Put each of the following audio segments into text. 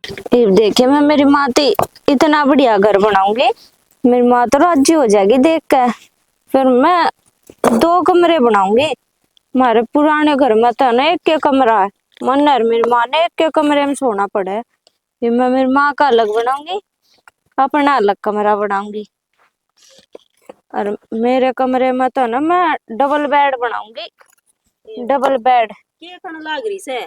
फिर देखे मैं मेरी माँ तो इतना बढ़िया घर बनाऊंगी, मेरी माँ तो राजी हो जाएगी देख के। फिर मैं 2 कमरे बनाऊंगी। हमारे पुराने घर में था ना एक कमरा है, मन और मेरी माँ ने एक कमरे में सोना पड़ा है। फिर मैं मेरी माँ का अलग बनाऊंगी, अपना अलग कमरा बनाऊंगी। और मेरे कमरे में तो ना मैं डबल बेड बनाऊंगी, डबल बेड। के कण लाग रही से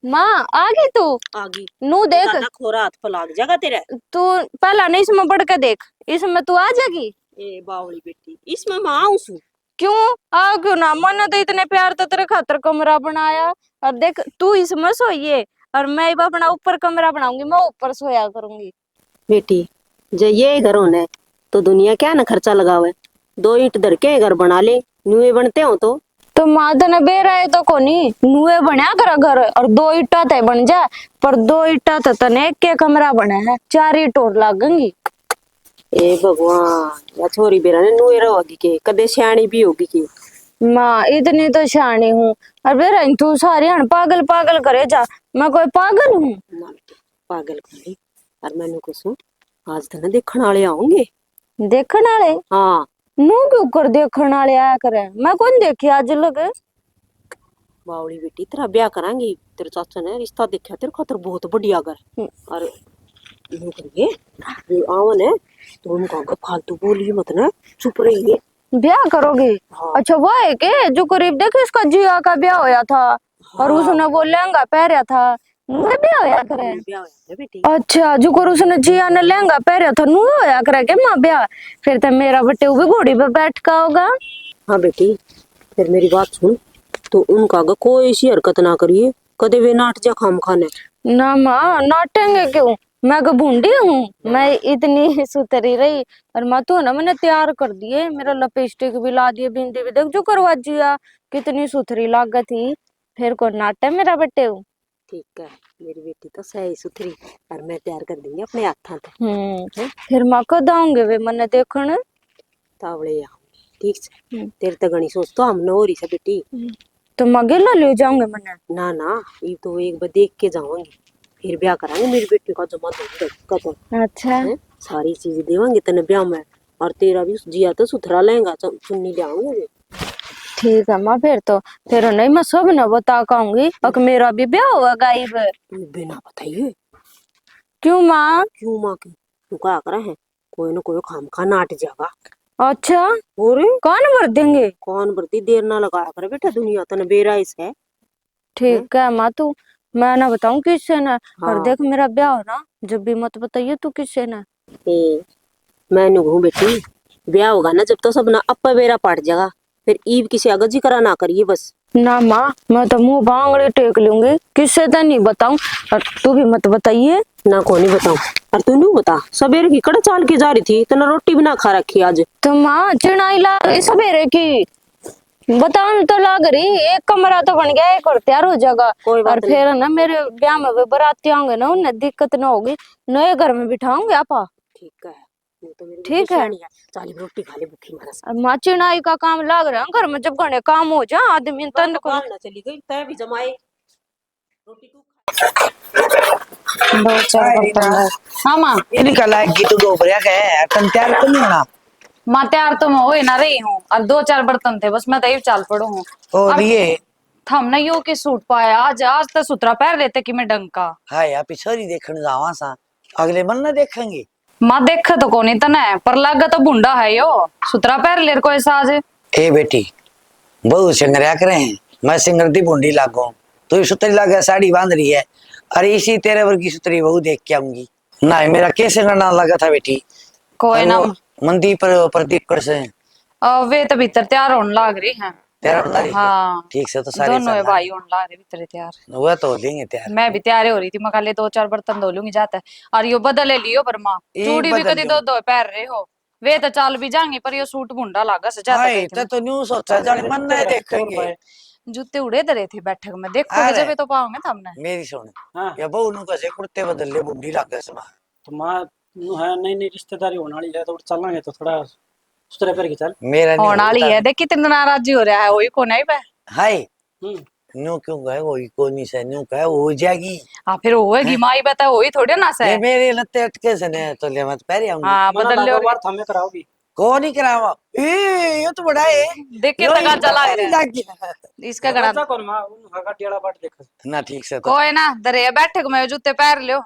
माँ आ गई तू? आगी नू देख दादा खोरा हाथ पर लाग जाएगा तेरे। तू, पहला नहीं इसमें बढ़ के देख, इसमें तू आ जाएगी। ए बावली बेटी इसमें मैं आऊं सु क्यों आ क्यों ना, मैंने तो इतने प्यार तो तेरे खातर कमरा बनाया। और देख तू इसमें सोइए और मैं अपना ऊपर कमरा बनाऊंगी, मैं ऊपर सोया करूंगी। बेटी जे ये घर होने तो दुनिया क्या ना खर्चा लगावे, 2 ईंट धर के घर बना ले, नुए बनते हो तो माता ने बेरा है तो कोनी नुए बनया कर घर, और 2 ईटा ते बन जा, पर 2 ईटा ते तने एक कमरा बने है, 4 ईट और लागेंगी। ए भगवान या छोरी बेरा ने नुए रहोगी के कदे सियाणी भी होगी की। माँ इतनी तो शानी हूँ, और बेरा तू सारी हन पागल पागल करे जा, मैं कोई पागल हूँ? ना बेटी पागल कोनी, और मैंने कुछ आज तो ना देखण वाले आऊंगे। देखने वाले? हाँ नू क्यों कर देखने वाले आया करे, मैं कौन देखी आज लग। बावली बेटी तेरा ब्याह करांगी, तेरे चाचा ने रिश्ता देखा तेरे खातर बहुत बढ़िया घर। और यूं करिए आवन है तो उनका फालतू बोलिए मत ना, चुप रहिए। ब्याह करोगे? हाँ अच्छा वो है के जो करीब देखे इसका जिया का ब्याह होया था, और हाँ उसने वो लहंगा पहना था, मुझे ब्याह होया करे। ब्याह है बेटी। अच्छा जो कर उसने जिया ने लहंगा पहना था नु होया करे के मां ब्याह? फिर तो मेरा बट्टे भी घोड़ी पे बैठ का होगा। हाँ बेटी फिर मेरी बात सुन, तो उनका कोई ऐसी हरकत ना करिए, कदे वे नाट जा खाम खाने। ना माँ नाटेंगे क्यों, मैं को भूंडी हूँ, मैं इतनी सुतरी रही। और माँ तो ना मैंने तैयार कर दिए, मेरा लिपस्टिक भी ला दिए, बिंदी भी देख जो करवा जिया, कितनी सुथरी लागत थी। फिर को नाटे मेरा बट्टे हूँ। ठीक है मेरी बेटी तो सही सुथरी, और मैं तैयार कर देंगे अपने हाथा पे। फिर माँ कद आऊंगे वे मने देखने? तावड़े आऊंगी ठीक से, तेरे तो गणी सोच तो हम न हो रही से बेटी। तो माँ गेला ले जाऊंगे मने? ना ना ये तो एक बार देख के जाऊंगी, फिर ब्याह करांगे मेरी बेटी का जमा कदम। अच्छा सारी चीज देवांगे तने ब्याह में, और तेरा भी जिया तो सुथरा लहंगा चुन्नी ले आऊंगे। ठीक है माँ, फिर नहीं मैं सब न बता कहूंगी अब मेरा भी ब्याह हुआ गायब। बिना बताइए। क्यों माँ? क्यों माँ की तू क्या करे है, कोई ना कोई खाम खा नाट जाएगा। अच्छा और कौन भर देंगे? कौन भरती देर ना लगाया करे बेटा, दुनिया तने बेराइस है। ठीक है माँ, तू मैं ना बताऊं किससे ना। और हाँ देख मेरा ब्याह हो ना, जब भी मत बताइए तू किससे ना। मैं कहूँ बेटी ब्याह होगा ना जब तो सब ना अपा बेरा पड़ जाएगा, फिर ईब किसी अगर जिक्र ना करिए बस। ना माँ मैं तो मुंह बांगड़े टेक लूंगी, किससे तो नहीं बताऊं, और तू भी मत बताइए। ना को नहीं बताऊं, और तू नहीं बता सवेरे की कड़ा चाल के जा रही थी, तना रोटी भी ना खा रखी आज। तो माँ चिड़ाई ला सवेरे की बताऊं तो लाग रही, एक कमरा तो बन गया, एक और तैयार हो जाएगा। कोई और बात नहीं। फिर ना मेरे ब्याह में भी बाराती होंगे ना, उन्हें दिक्कत ना होगी, नए घर में बिठाऊंगे आपा। ठीक है वो तो मेरी ठीक है। चाली रोटी खा ले भूखी मारा से। और माँ चिड़ाई का काम लाग रहा है घर में, जब घने काम हो जा आदमी तन को। बाहर ना चली गई तय भी जमाए रोटी तू। 2 4 बर्तन है। हाँ माँ। ये निकल आएगी तो दोपहर का है, तुम तैयार तो नहीं होना। माँ तैयार तो मैं हो ही ना रही हूँ, और 2 4 बर्तन थे बस, मैं तो यही चाल पड़ू हूँ। और अब ये हमने यो के सूट पाया आज, आज तो सुतरा पैर लेते कि मैं डंग का। हाँ यार पिछोरी देखने जावा सा, अगले मन ना देखेंगे। माँ देखे तो कौन इतना है, पर लागा तो बुंडा है यो, सुतरा पैर ले को ऐसा आज। ए बेटी बहु सिंगरिया करे हैं, मैं सिंगर दी बूंदी लागू, तू सुतरी लागे साड़ी बांध रही है, अरे इसी तेरे वर्गी सुतरी बहु देख के आऊंगी ना। मेरा कैसे ना लगा था बेटी, कोई और ना। वो मंदी पर प्रदीप कर से वे तो भीतर तैयार होने लाग रही है। तेरा बता रही है। हाँ ठीक से तो सारे दोनों चलना भाई होने लाग रहे भीतर तैयार। वह तो हो देंगे तैयार। मैं भी तैयार हो रही थी, मैं खाली 2 4 बर्तन धो लूंगी जाता है। और यो बदल ले लियो पर माँ, ये चूड़ी भी बदल कदी लो। दो दो पैर रहे हो, वे तो चाल भी जाएंगे, पर यो सूट बुंडा लागा से ज्यादा हाय गई थी। तो न्यू सोचा जाने मन नहीं देखेंगे। जूते उड़े दरे थे बैठक में, देखोगे अरे जब तो पाओगे तुमने। मेरी सुन, हाँ या बहु नु कैसे कुर्ते बदल ले बुढ़ी लागे से मां। तो माँ नु है नई नई रिश्तेदारी होने वाली है, तो चलेंगे तो थोड़ा सुतरे पैर की चल। मेरा नहीं होने वाली होता। है, देख कितनी नाराजी हो रहा है, वही को नहीं पे। हाय हम्म न्यू क्यों गए वही को नहीं से न्यू कहे हो जाएगी। हाँ फिर होएगी माई बता वही थोड़ी ना से। ये मेरे लत्ते अटके से ने तो ले मत पैरी आऊंगी। हाँ मना बदल लागो ले बार थमे कराओगी। को नहीं करावा ए ये तो बड़ा है। देख के यो तका ही चला पैरी लाग गया इसका गणा राजा कौन मां उन हगा टेड़ा बाट देखा। ना ठीक से तो कोई ना दरे बैठक में जूते पैर लियो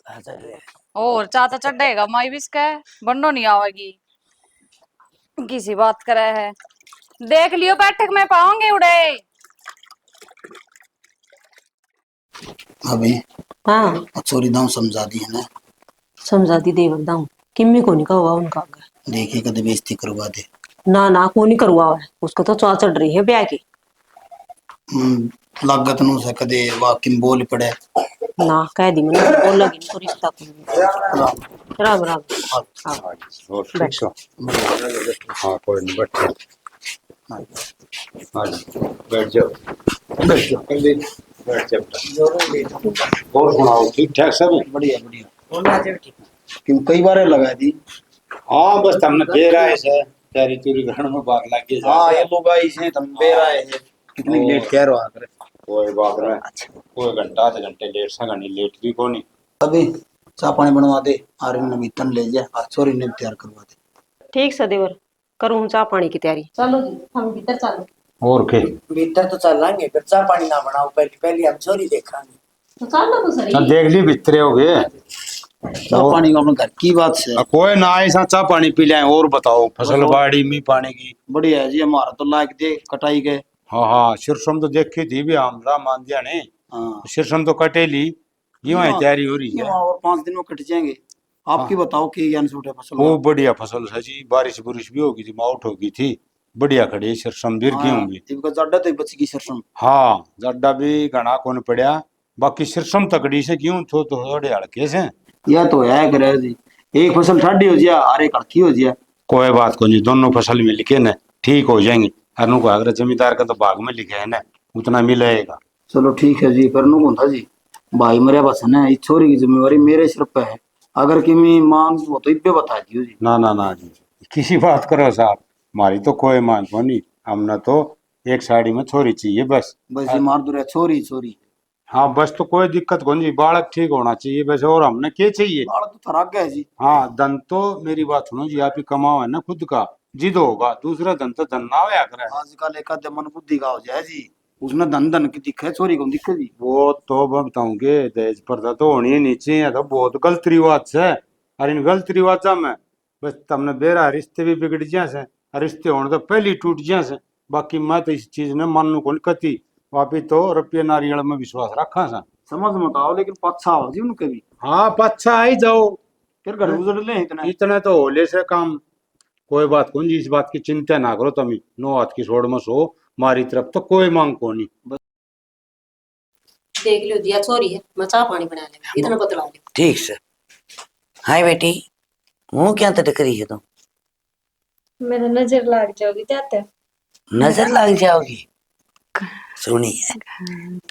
अच्छा रे। और चाता चढ़ेगा माई भी इसका बंडो नहीं आवेगी किसी बात करे है। देख लियो बैठक में पाओगे उड़े। अभी हाँ चोरी दाम समझा दी है ना। समझा दी देवर दाऊं किम्मी को नहीं कहा उनका आगे। देखिए कदे बेइज्जती करवा दे। ना को नहीं करवा है उसको तो चौड़ चढ़ रही है ब्याह की। लागत नु से कदे वाकिम बोल पड़े। ना कह दी मैंने बोल लगी तो रिश्ता को। राम राम। हाँ और ठीक हो? हाँ कोई नहीं बैठो। हाँ जी, बैठ जाओ बैठ जाओ बैठ जाओ। और सुनाओ ठीक ठाक सब? बढ़िया बढ़िया। क्यों कई बार लगा दी। हाँ बस हमने फेर आए से तेरी चोरी ग्रहण में बात लग गई। हाँ ये लोग आई से तुम बेर आए हैं कितनी लेट कह रहा करे। कोई बात नहीं कोई घंटा आधे घंटे लेट से घंटे लेट भी को नहीं। अभी चाय पानी बनवा दे आरे ने बीतन ले जा और चोरी ने तैयार करवा दे। ठीक से देवर करूँ चाह पानी की तैयारी। चलो जी हम भीतर चलो। और के भीतर तो चल लाएंगे फिर चाय पानी ना बनाओ पहले पहले हम चोरी देखांगे। तो चलो तो सही। चल देख ली भितरे हो गए। चाय पानी का अपने घर की बात से कोई ना ऐसा चाह पानी पी लें। और बताओ फसल बाड़ी में पानी की? बढ़िया है जी हमारा तो लायक दे कटाई गए। हाँ हाँ सिरसम तो देखी थी भी हमरा मान दिया ने। हाँ सिरसम तो कटेली ये वहीं तैयारी हो रही है। और 5 दिन में कट जाएंगे। आपकी बताओ कि ज्ञान सूट है फसल। वो बढ़िया फसल है जी। बारिश बुरिश भी होगी थी माउट होगी थी बढ़िया खड़ी है सिरसम भी की होंगी। इनका जड्डा तो बच की सरसम। हाँ जड्डा भी घना कौन पड़ा बाकी सिरसम तकड़ी से क्यों थो तो थोड़े हड़के से। यह तो है करे जी एक फसल ठाडी हो जिया आरे कड़की हो जिया। कोई बात को नहीं दोनों फसल में लिखे न ठीक हो जाएंगे। अनु को अगर जमींदार का तो भाग में लिखे है ना उतना मिलेगा। चलो ठीक है जी फिर नु कौन था जी भाई मरे बस है इस छोरी की जिम्मेवारी मेरे सिर पे है। अगर कि मैं मांग वो तो इब्बे बता दियो जी। ना जी किसी बात करो साहब हमारी तो कोई मांग को नहीं। हमने तो एक साड़ी में छोरी चाहिए बस। बस ये मार दो छोरी छोरी। हाँ बस तो कोई दिक्कत को नहीं बालक ठीक होना चाहिए बस। और हमने क्या चाहिए? बाल तो थराक गया जी। हाँ धन तो मेरी बात सुनो जी आप ही कमाओ है ना खुद का जिद होगा दूसरा धन तो धन ना होया करे। आजकल एक आधे मन बुद्धि का हो जाए जी उसने धन धन की दिखे छोरी को दिखे जी। वो तो मैं बताऊंगे दहेज प्रथा तो होनी ही नीचे है तो बहुत गलत रिवाज है। और इन गलत रिवाजा में बस तुमने बेरा रिश्ते भी बिगड़ जा से रिश्ते होने तो पहले टूट जा से। बाकी मैं तो इस चीज ने मानू को कती वापी तो रुपये नारियल में विश्वास रखा सा। समझ मत आओ लेकिन पच्छा हो जी उनके भी। हाँ पच्छा आई जाओ फिर घर गुजर ले इतना। इतने तो होले से काम। कोई बात को नहीं इस बात की चिंता ना करो तुम नो हाथ की छोड़ में सो मारी तरफ तो कोई मांग को नहीं। देख लो दिया छोरी है मैं चाह पानी बना ले इतना बतला ले। ठीक से। हाय बेटी मुंह क्या तटक रही है तुम? मेरा नजर लग जाओगी जाते। नजर लग जाओगी। सुनिए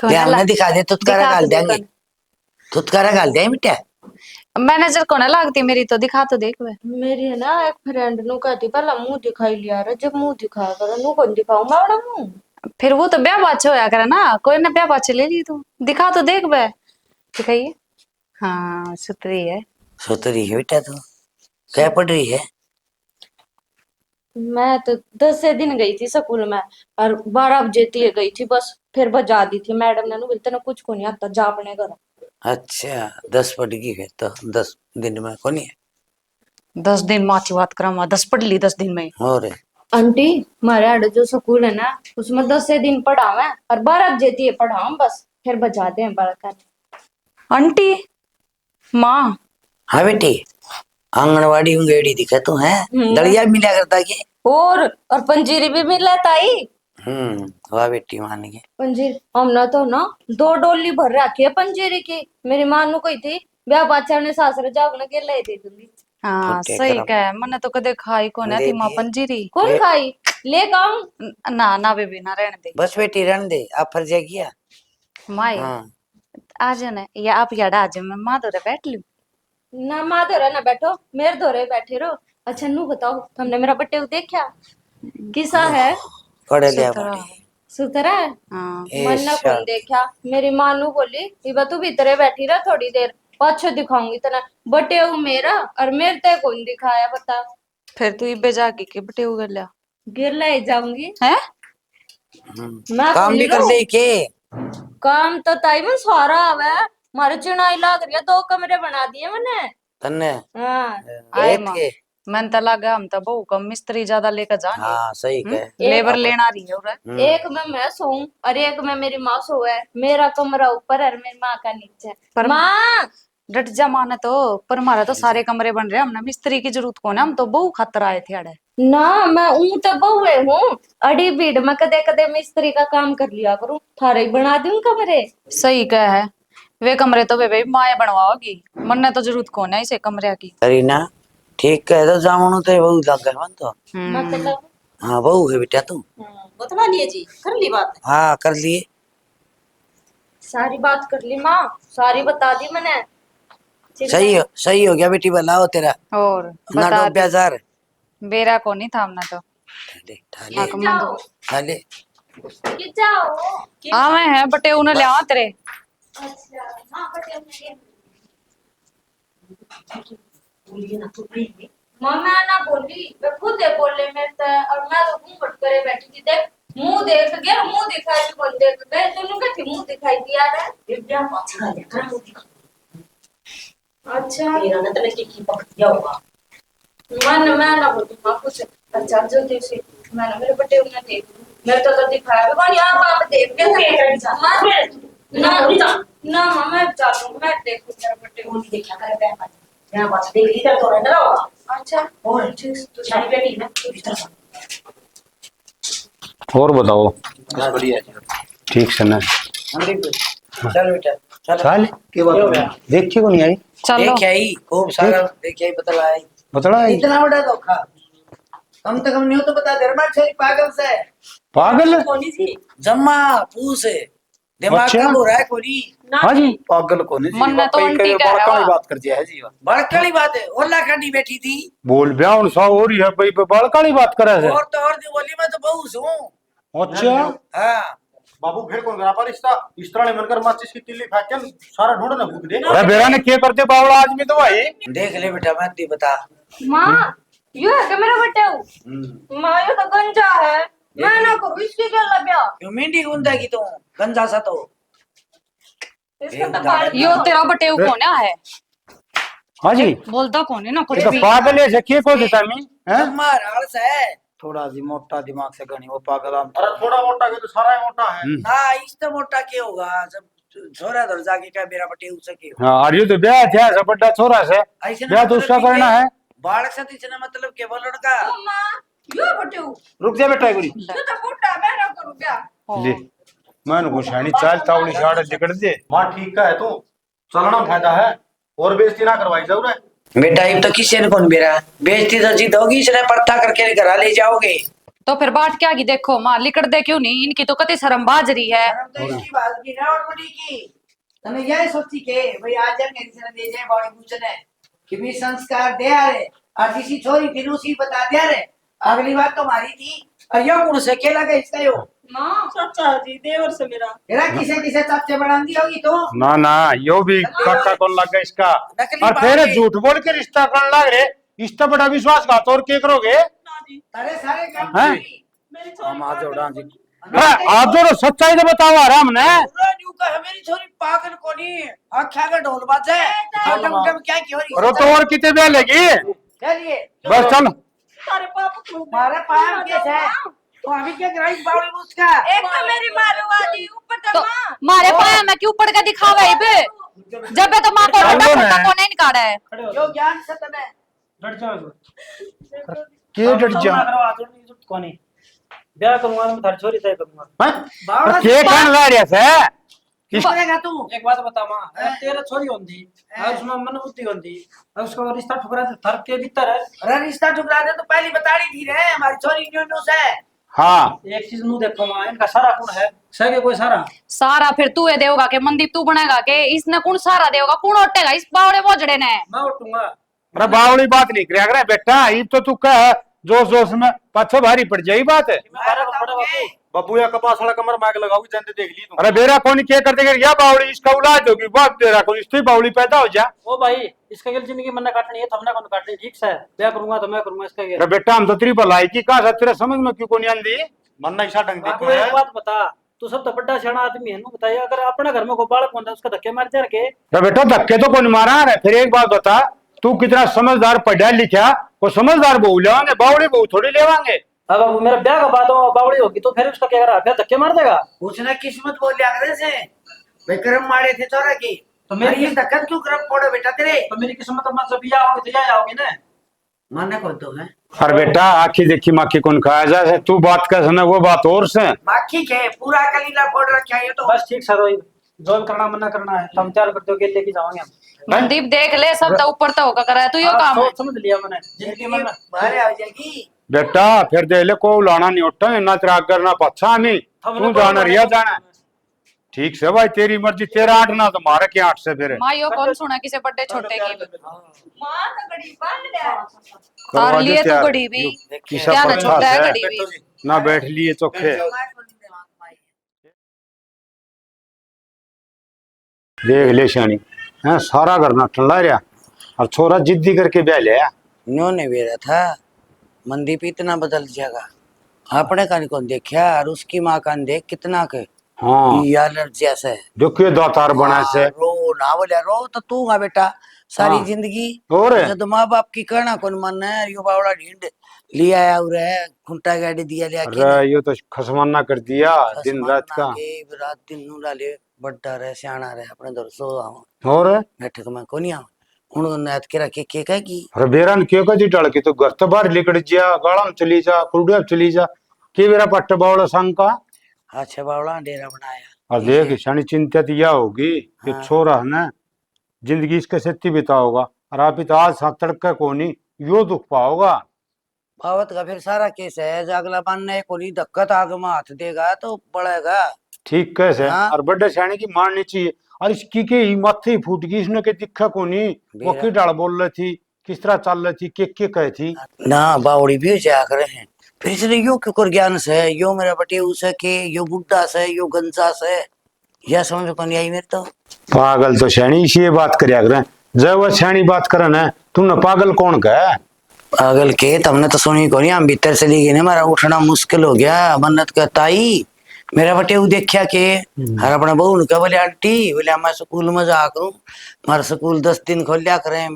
ले हमने दिखा दे तुतकारा गाल देंगे। तुतकारा गाल दें बेटा। मैनेजर को ना लगती मेरी तो दिखा तो देख वे। मेरी है ना एक फ्रेंड नु कहती पहला मुंह दिखाई लिया रे जब मुंह दिखाया करो नु कौन दिखाऊं मैं बड़ा मुंह। फिर वो तो ब्याह बाचे होया करे ना कोई ना ब्याह बाचे ले ली तू दिखा तो देख वे दिखाइए। हाँ सुतरी है। सोतरी है बेटा तू क्या पढ़ रही है? मैं तो 10 दिन गई थी स्कूल में और 12 बजे तक गई थी बस फिर बजा दी थी मैडम ने बोलते ना कुछ को नहीं आता जा अपने घर। अच्छा 10 पढ़ गई है तो 10 दिन में कौन है? 10 दिन माची बात करा 10 पढ़ ली 10 दिन में। और आंटी हमारे आड़े जो स्कूल है ना उसमें 10 दिन पढ़ावे और 12 बजे तक पढ़ाऊं बस फिर बजा दे बड़ा। आंटी माँ हाँ बेटी आंगनवाड़ी उंगेड़ी दिखा तू है दलिया मिला करता के और पंजीरी भी मिला ताई। वाह बेटी मान गए पंजीरी हमने तो ना 2 डोली भर रखी है पंजीरी की। मेरी मां नु कही थी ब्याह बाचा ने सासरे जाओ ना के ले दे दूंगी। हाँ फुटे सही करम। कह मैंने तो कदे खाई को ले थी माँ दिए। पंजीरी। कौन खाई ले गाऊं ना ना बेबी ना रहने दे बस बेटी रहने दे आप फर्ज किया। माई हाँ आ जाना या आप याद आ जाओ मैं माँ दो बैठ लूं। ना माँ धोरे ना बैठो मेरे धोरे बैठे रहो। अच्छा नू बताओ तुमने मेरा बट्टे देखा किसा है? पढ़ लिया सुतरा बाड़ी सुतरा है हाँ मन्ना ऐसा। कौन देखा मेरी माँ नू बोली इबा तू भीतरे बैठी रहा थोड़ी देर पाछे दिखाऊंगी तना बटे हूँ मेरा और मेरे ते कौन दिखाया बता फिर तू इबे जाके के बटे उगल लिया गिर ले जाऊंगी है। मैं काम भी बोली कर लो, ले के काम तो ताई में सारा आवे मारे चिनाई लाग रही है 2 कमरे बना दिए मैंने तन्ने हाँ आए रेत माँ के। मन तो लगा हम तो बहु कम मिस्त्री ज्यादा लेकर जाएंगे। हाँ सही कहे। लेबर लेना रही है उरे। एक में मैं सोऊं और एक में मेरी माँ सोए मेरा कमरा ऊपर और मेरी माँ का नीचे पर माँ डट जा माने तो पर हमारा तो सारे कमरे बन रहे हैं हमने मिस्त्री की जरूरत कौन है हम तो बहु खातर आए थे अड़े। ना मैं ऊं तो बहुए हूँ अड़ी भीड़ में कदे कदे मिस्त्री का काम कर लिया करूँ थारे ही बना दूं कमरे सही कह है वे कमरे तो वे माए बनवाओगी मन तो जरूरत कौन है इसे कमरे की। करीना ठीक कह दो जामुनु तो बहुत लग गए मन तो। मतलब हाँ बहू है बेटा तू। बतला लिए जी, कर ली बात। हाँ कर लिए। सारी बात कर ली माँ सारी बता दी मैंने सही हो गया बेटी बनाओ तेरा और ना बता डूब जार। बेरा को नहीं थामना तो ठाले जाओ ठाले। कि जाओ हाँ मैं है बटे उन्हें ले आवा तेरे। अच्छा हाँ बटे बोलिए ना तू प्लीज। माँ मैं ना बोली मैं खुद है बोले मेरे से और मैं तो मुंह फट करे बैठी थी देख मुंह देख गया मुंह दिखाई भी कौन देख गए दोनों का थी मुंह दिखाई दिया रे ये क्या बात कर रहा है? अच्छा तेरा ना तने की पक दिया होगा। मैं ना बोली माँ कुछ अच्छा जो थी मैंने मेरे बटे उन्हें देख मेरे तो दिखाया भी कौन यहाँ आप देख के ना माँ मैं चालू मैं देखूं मेरे बटे वो नहीं देखा करे पैर यहाँ बात देख ली तो रहना होगा। अच्छा और ठीक तो सारी बेटी ना इधर से। और बताओ। बढ़िया ठीक से ना चल बेटा चल। चल के बात देखिए को नहीं आई चलो देख आई खूब सारा देख आई बतला आई। बतला इतना बड़ा धोखा कम से कम नहीं हो तो बता दे मार छोरी पागल से पागल। कौन थी? जम्मा पूस दिमाग अच्छा। कम हो रहा है कोनी। हाँ जी पागल को नहीं मन में तो उल्टी कह रहा है बात कर दिया है जी। बड़कड़ी बात है और लाखंडी बैठी थी बोल ब्याह उन सा हो रही है भाई बालकाली बात करे है। और तो और दी बोली मैं तो बहु हूँ। अच्छा हाँ बाबू फिर कौन करा पर इस तरह ने मनकर माचिस की तिल्ली फेंक के सारा ढूंढ ना फूक दे। अरे बेरा ने क्या करते बावड़ा आदमी तो भाई। देख ले बेटा मैं दी बता। माँ यू है क्या मेरा बटे माँ ये तो गंजा है मैं ना करूँ इसकी क्या लगा क्यों मिंडी गुंदा की तू गंजा सा तो इसका तो बाल यो तेरा बटे कौन है हाँ जी बोलता कौन है ना कुछ ये तो भी। पागल है जकिए को देता मैं हैं। जम्मा रास है थोड़ा जी मोटा दिमाग से गणी वो पागल आम अरे थोड़ा मोटा के तो सारा ही मोटा है। ना इस तो मोटा क्या होगा जब छोरा धर जाके क्या मेरा बटे हो सके हाँ और ये तो ब्याह थे ऐसा बड़ा छोरा से ऐसे ब्याह तो उसका करना है। बालक से तीसरा मतलब केवल लड़का माँ यू बटे रुक जा बेटा गुरी ये तो बुढ़ा मैं ना करूँ क्या ले मैं घुसानी चाल तावड़ी शाड़ लिकड़ दे। माँ ठीक का है तू चलना फायदा है और बेइज्जती ना करवाई जाऊ रे। बेटा अब तो किसी ने कौन बेरा बेइज्जती तो जीत होगी इसने पर्था करके घर ले जाओगे। तो फिर बाट क्या की देखो माँ लिकड़ दे क्यों नहीं इनकी तो कति शर्म बाजरी है। तो इसकी बात की ना और बड़ी की तने यही सोची के भाई आज जब मेरी से ले जाए बॉडी पूछने कि भी संस्कार दे आ रे और किसी छोरी फिर उसी बता दिया रे अगली बात तो हमारी थी और यो कौन से केला का इसका यो माँ चाचा जी देवर से मेरा तेरा किसे किसे चाचे बढ़ाती होगी तो ना ना यो भी काका कौन लग गया इसका नकली और बात फिर है। झूठ बोल के रिश्ता करने लग रहे इसका बड़ा विश्वासघात और क्या करोगे। अरे सारे काम हैं? मेरी हम आज जोड़ा जी आप जो सच्चाई तो बताओ आ रहा हमने पूरा न्यू का है मेरी छोरी पागल कोनी आख्या का ढोल बाजे छोटे मोटे में क्या की हो रही रो तो और कितने ब्याह लेगी चलिए बस चल सारे पाप खूब हमारे पाम केस है तो अभी क्या कराई बावली उसका एक तो मेरी मारवादी ऊपर तो तो माँ मारे पाया मैं क्यों पड़ के दिखावे इबे जब तो माँ को चलो डंडा ना। फुटा को नहीं निकाला है। यो ज्ञान सतन है डट जाओ के डट जा करवा दो नहीं जुट कोनी ब्याह करूंगा मैं थारी छोरी तय करूंगा। बावला के कौन ला रहा है किस करेगा तू एक बात बता मां तेरा छोरी होंदी और उसमें मन बुद्धि होंदी और उसका रिश्ता ठुकरा दे थर के भीतर है। अरे रिश्ता ठुकरा दे तो पहली बताड़ी थी रे हमारी छोरी न्यू न्यू से हाँ एक चीज नु देखो मां इनका सारा गुण है सगे कोई सारा सारा फिर तू ये देगा के मंदिर तू बनाएगा के इसने कौन सारा देगा कौन उठेगा इस बावड़े बोझड़े ने मैं उठूंगा। अरे बावड़ी बात नहीं करे बेटा ये तो तू कह जोश जोश में पाछो भारी पड़ जाई बात है। बाबू या कपास वाला कमर माइक लगाओगी जानते देख ली तुम। अरे बेरा कौन क्या कर देगा या बावड़ी इसका औलाद होगी बाप तेरा कौन इसकी बावड़ी पैदा हो जा। ओ भाई इसका गेल जिंदगी मन्ना काटनी है थमना कौन काटनी ठीक से ब्याह करूंगा तो मैं करूंगा इसका गेल। अरे बेटा हम तो तेरी भलाई की कहा तेरा समझ में क्यों कोनी आंदी। मन्ना ईसा ढंग बाबू देखो है। एक बात बता तू सब तो बड़ा सियाना आदमी है नु बताइए अगर अपने घर में कोई बालक होता उसका धक्के मार जा के। अरे बेटा धक्के तो कौन मारा है। फिर एक बात बता तू कितना समझदार पढ़ा लिखा वो समझदार बहू लेवांगे बावड़ी बहू थोड़ी लेवांगे। अब बाबू मेरा ब्याह का बात हो बावड़ी होगी तो फिर उसका क्या करा फिर धक्के मार देगा। उसने किस्मत बोल लिया करे से विक्रम मारे थे चोरा की तो मेरी धक्कत क्यों करम पड़ो बेटा तेरे। तो मेरी किस्मत में जब या आओगे तो या आओगे ना। माने कौन तो है अरे बेटा आखी देखी माखी कौन खाया जाए तू बात कर समय वो बात और से बाकी के पूरा कलीला फोड़ रखा है ये तो। बस ठीक सर जोन करना मना करना है हम तैयार करते हो गेल लेके जाओगे हम। मनदीप देख ले सब तो ऊपर तो होगा करा है तू यो काम है। सोच समझ लिया मैंने जिंदगी में ना। बाहर आ जाएगी बेटा फिर दे ले को लाना नहीं उठा ना तेरा आगर ना पच्छा नहीं तू जाना रिया जाना ठीक से भाई तेरी मर्जी तेरा 8 ना तो मारे के 8 से फिर माँ यो कौन सुना किसे बड़े छोटे की माँ तो बड़ी बन गया तार लिए तू बड़ी भी किसा क्या ना पच्छा छोटा है से घड़ी भी। ना बैठ लिए चोखे देख ले शानी है सारा घर ना ठंडा रहा और छोरा जिद्दी करके ब्याह लिया इन्होंने बेरा था मनदीप इतना बदल जाएगा अपने कान कौन देखा और उसकी माँ कान देख कितना के हाँ एलर्जिया से देखियो दातार बना से रो ना बोले रो तो तू गा बेटा सारी हाँ। जिंदगी और जब माँ बाप की कहना कौन मानना है यो बावड़ा ढींड लिया आया और है खुंटा गाड़ी दिया लिया अरे ये तो खसमाना कर दिया दिन रात का रात दिन नू डाले बड्डा रहे सियाना रहे अपने दर सो और बैठक में कोनी आवा उन्होंने नाथ के रखे के कहेगी अरे बेरान क्यों कजी डाल के तो घर तो बाहर लिकड़ जा गाड़ा में चली जा कुड़िया में चली जा के बेरा पट्ट बावड़ा संग का अच्छा बावड़ा डेरा बनाया और देख शानी चिंता तो यह होगी कि हाँ। छोरा है ना जिंदगी इसके सत्ती बिताओगा और आप तो आज साथ तड़का को नहीं यो दुख पाओगा पावत का फिर सारा केस है जो अगला बनने को नहीं दिक्कत आग में हाथ देगा तो बढ़ेगा ठीक कैसे हाँ। और बड़े सियाने की मारनी चाहिए और इसकी के ही माथे ही फूट गई इसने के दिखा को नहीं वो की डाल बोल रही थी किस तरह चल रही थी के कहे थी ना बावड़ी भी जा करे हैं फिर इसलिए यो क्यों कर ज्ञान से यो मेरा बटे उसे के यो बुड्ढा से यो गंजा से यह समझ में नहीं आई मेरे तो पागल तो सियानी इसी बात करया करे जब वह सियानी बात करे ना तुमने पागल कौन कहे पागल के तुमने तो सुनी को नहीं हम भीतर से ली गई ना हमारा उठना मुश्किल हो गया मन्नत कहता ही मेरा बटे वो देखा के हर अपने बहू ने कहा बोले आंटी बोले मैं स्कूल में जा करूं हमारा स्कूल 10 दिन खोल लिया करें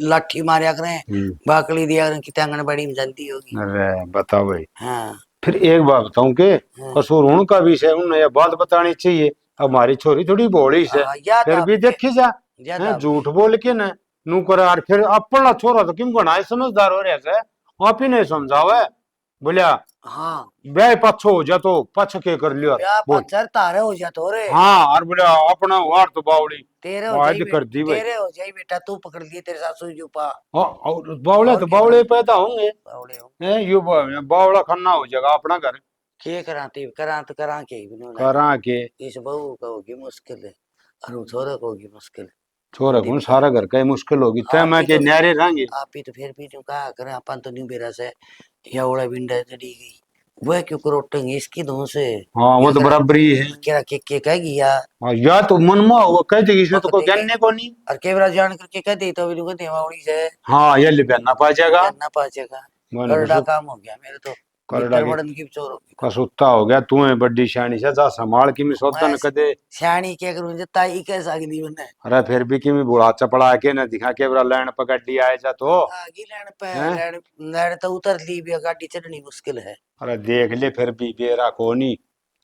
लाठी मारिया करें बाकड़ी दिया करें कितने आंगनबाड़ी में जानती होगी अरे बताओ भाई हाँ फिर एक बात बताऊं के कसूर उनका भी है उन्हें यह बात बतानी चाहिए हमारी छोरी थोड़ी बोली से याद फिर भी देखी जा ज्यादा झूठ बोल के ना नू कर और फिर अपना छोरा तो किम बनाए समझदार हो रहा है आप ही नहीं समझावे बोलिया हाँ ब्याह पछो हो जा तो पछ के कर लिया ब्याह बोल पत्थर तारे हो जा तो रे हाँ और बोलिया अपना वार तो बावड़ी तेरे हो वाद जाई कर दी भाई तेरे हो जाई बेटा तू पकड़ लिए तेरे सासू जी पा और बावड़े तो बावड़े पैदा होंगे बावड़े हो ये बावड़ा खन्ना हो जाएगा अपना घर के करा तो करा के ही बिनो करा के इस बहू का होगी मुश्किल है और वो छोरे को होगी मुश्किल है छोरा कौन सारा घर का ही मुश्किल होगी तय मैं के न्यारे रहेंगे आप ही तो फिर भी तो कहा करें अपन तो नहीं बेरा से या उड़ा बिंडा चढ़ी गई वह क्यों करोटेंगे इसकी दो से हाँ वो तो बराबरी है क्या के कहेगी या तो मन में वो कह देगी इसमें तो कोई जानने को नहीं और केवरा जान करके कह दी तो अभी कहते वावड़ी से हाँ ये लिपया ना पा जाएगा ना पाचेगा मैंने करड़ा तो काम हो गया मेरे तो करड़ा की- बड़न की चोर होगी कसुत्ता हो गया तू है बड्डी शानी से जा संभाल की मैं सोता न मैं- कदे सियाणी क्या करूं जता ही कैसा आगे बने अरे फिर भी कि मैं बुढ़ा चपड़ा के न दिखा के बरा लैंड पकड़ी आए जा तो आगे लैंड पे लैंड तो उतर ली भी गाड़ी चढ़नी मुश्किल है अरे देख ले फिर भी बेरा कोनी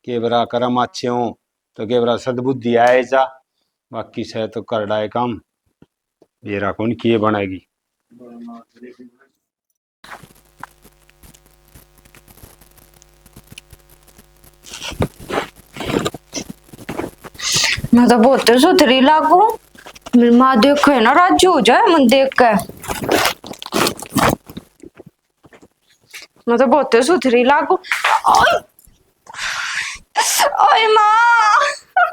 के बरा करम अच्छे हो तो के बरा सद्बुद्धि आए जा बाकी से तो कर डाए काम बेरा कौन किए बनाएगी मैं तो बहुत सुथरी लागू मेरी माँ देखे ना राजू हो जाए मन देख के मैं तो बहुत सुथरी लागू ओए ओए माँ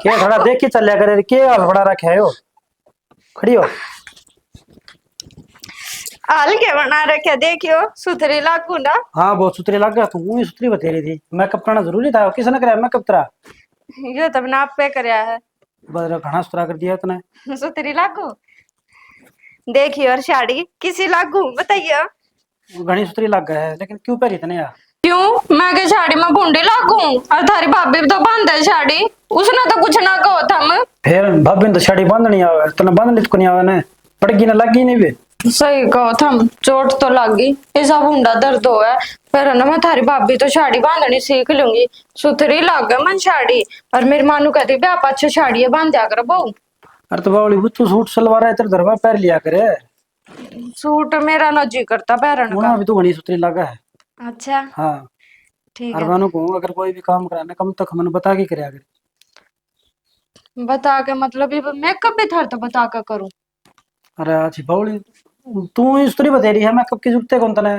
क्या थोड़ा देख के चल करे के हड़बड़ा रखे हो खड़ी हो हाल क्या बना रखे देखियो सुथरी लागू ना। हाँ बहुत सुथरी लग गया, तू ही सुथरी बता रही थी। मेकअप करना जरूरी था, किसने कराया मेकअप तेरा? यो तब ना आप पे करया है। बदला घना सुथरा कर दिया तूने। सुथरी लागू देखियो और साड़ी किसी लागू बताइए। घनी सुथरी लग गया है, लेकिन क्यों पहरी तने यार? क्यों मैं के साड़ी में बूंदी लागू और थारी भाभी तो बांधे साड़ी, उसने तो कुछ ना कहो थम। फिर भाभी ने तो साड़ी बांधनी आवे, तने बांधनी तो नहीं आवे ने, पड़गी ना लगी नहीं बे। सही कहो थम, चोट तो लगी, ऐसा बूंदा दर्द हो है। फिर ना मैं थारी भाभी तो साड़ी बांधनी सीख लूंगी, सुथरी लग मन साड़ी। और मेरी मानू कहती ब्याह पाछे साड़ी बांध दिया कर बहू। अरे तो बावली तू सूट सलवार है तेरे धरवा पैर लिया करे। सूट मेरा ना जी करता पहनने वो का। ना अभी तो घनी सुथरी लगा है। अच्छा हाँ। ठीक और है। मानो कहूँ अगर कोई भी काम कराना कम तक मैंने बता के करे अगर। बता के मतलब ये मेकअप भी थार तो बता के करूं। अरे अच्छी बावली तू ही सुथरी बता रही है, मैं कब की जुगते कौन तने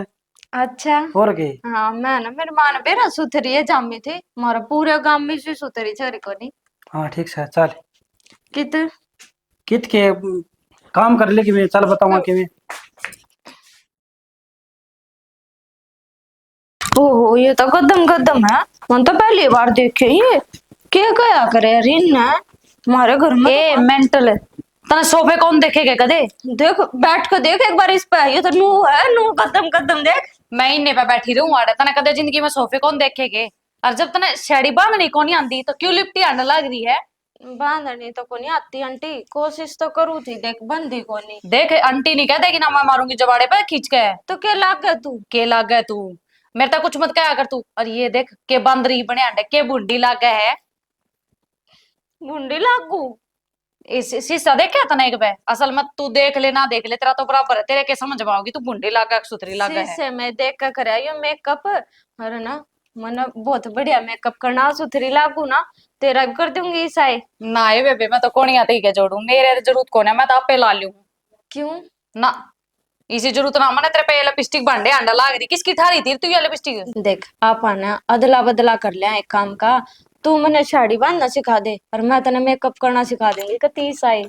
अच्छा और के। हाँ मैं ना मेरी माँ ने बेरा सुथरी है जामी थी, मारा पूरे गांव में से सुथरी छरी को नहीं। हाँ ठीक है चल। कित कित के काम कर ले कि मैं चल बताऊंगा कि मैं। ओहो ये तो कदम कदम है, मन तो पहली बार देखे ये क्या गया करे रिन ने हमारे घर में। ए मेंटल तना सोफे कौन देखेगा कदे? देख बैठ कर देख एक बार इस पे, ये तो नू है नू कदम कदम देख। मैं इन्ने पे बैठी रहूं आड़े, तना कदे जिंदगी में सोफे कौन देखेगे? और जब तना साड़ी बांधनी कौन आंदी तो क्यों लिपटी आने लग रही है? बांधनी तो को नहीं आती आंटी, कोशिश तो करू थी देख बंदी को नहीं। देख आंटी नहीं कह देगी ना, मैं मारूंगी जबाड़े पे खींच के। तो क्या लाग गया तू। के लाग गए तू? मेरे तक कुछ मत कहा कर तू। और ये देख के बंद रही बने अंडे के बुढ़ी लाग गए है। मुंडी लागू इस शीशा देखा था ना एक बार, असल में तू देख ले ना देख ले तेरा तो बराबर है, तेरे के समझ में आओगी तू बुढ़ी लाग गया सुथरी लाग गया है। शीशे में देख कर कराया ये मेकअप। अरे ना मन बहुत बढ़िया मेकअप करना, सुथरी लागू ना तेरा भी कर दूंगी ईसाई। ना ये बेबे मैं तो कोनी आती के जोड़ू, मेरे जरूरत कौन है, मैं तो आपे ला लूं। क्यों ना इसी जरूरत ना मैंने तेरे पे ये लिपस्टिक भांडे अंडा लाग रही, किसकी थारी थी तू ये लिपस्टिक? देख आप आना अदला बदला कर लिया एक काम का, तू मैंने साड़ी बांधना सिखा दे और मैं तेने मेकअप करना सिखा देंगी कती ईसाई।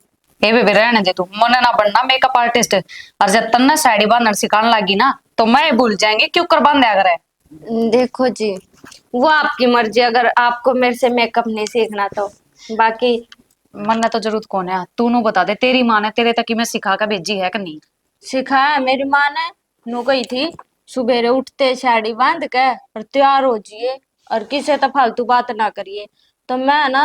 ए बेबे रहने दे तू, मने ना बनना मेकअप आर्टिस्ट। और जब तक ना साड़ी बांधना सिखाने लगी ना तो मैं भूल जाएंगे क्यों कर बांध दिया करे। देखो जी वो आपकी मर्जी, अगर आपको मेरे से मेकअप नहीं सीखना तो बाकी। मन्ने तो जरूरत कौन है, तू नु बता दे तेरी माँ ने तेरे तक की मैं सिखा कर भेजी है कि नहीं? सिखाया मेरी माँ ने, नु गई थी सुबेरे उठते साड़ी बांध के और तैयार हो जिए और किसी तो फालतू बात ना करिए। तो मैं ना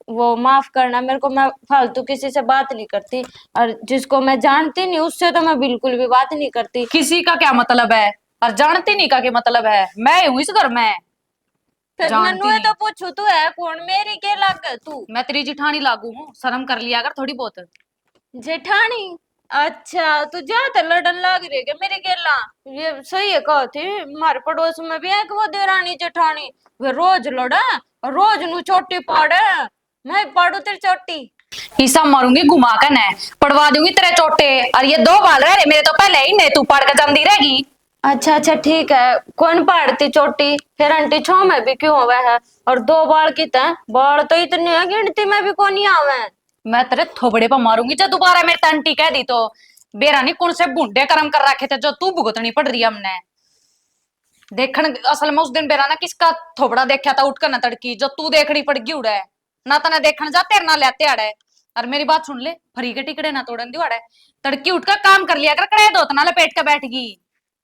वो माफ करना मेरे को, मैं फालतू किसी से बात नहीं करती और जिसको मैं जानती नहीं उससे तो मैं बिल्कुल भी बात नहीं करती। किसी का क्या मतलब है और जानती नहीं का क्या मतलब है? मैं हूं इस घर में। फिर जानती नन्नू है नहीं। तो पूछू तू है कौन, मेरी के लग तू। मैं तेरी जिठानी लागू हूँ, शर्म कर लिया अगर थोड़ी बहुत। जेठानी अच्छा तू ज्यादा लड़न लाग रही है मेरी गेला। ये सही है कहो थी, हमारे पड़ोस में भी है कि वो देरानी जेठानी, वे रोज लड़ा और रोज नु चोटी पाड़े। मैं पाड़ू तेरी चोटी। ईसा मारूंगी घुमा कर न पड़वा दूंगी तेरे चोटे। और ये दो बाल रहे मेरे तो पहले ही नहीं, तू पड़ कर जमदी रहेगी। अच्छा अच्छा ठीक है, कौन पाड़ती चोटी फिर आंटी छो में भी क्यों हुआ है, और दो बाल कितने बाल तो इतने है गिनती में भी कौन आवे। मैं तेरे थोबड़े पर मारूंगी जो दोबारा मेरी तंटी कह दी तो। बेरा नहीं कौन से बूढ़े कर्म कर रखे थे जो तू भुगतनी पड़ रही है हमने। देखन असल में उस दिन बेरा ना किसका थोबड़ा देखा था उठकर न तड़की, जो तू देखनी पड़गी उड़े ना तना देखन जा तेरे ना लेते अड़े। और मेरी बात सुन ले, फरी के टिकड़े ना तोड़न दियो अड़े, तड़की उठकर काम कर लिया कर, कड़े दो तना लपेट के बैठ गई।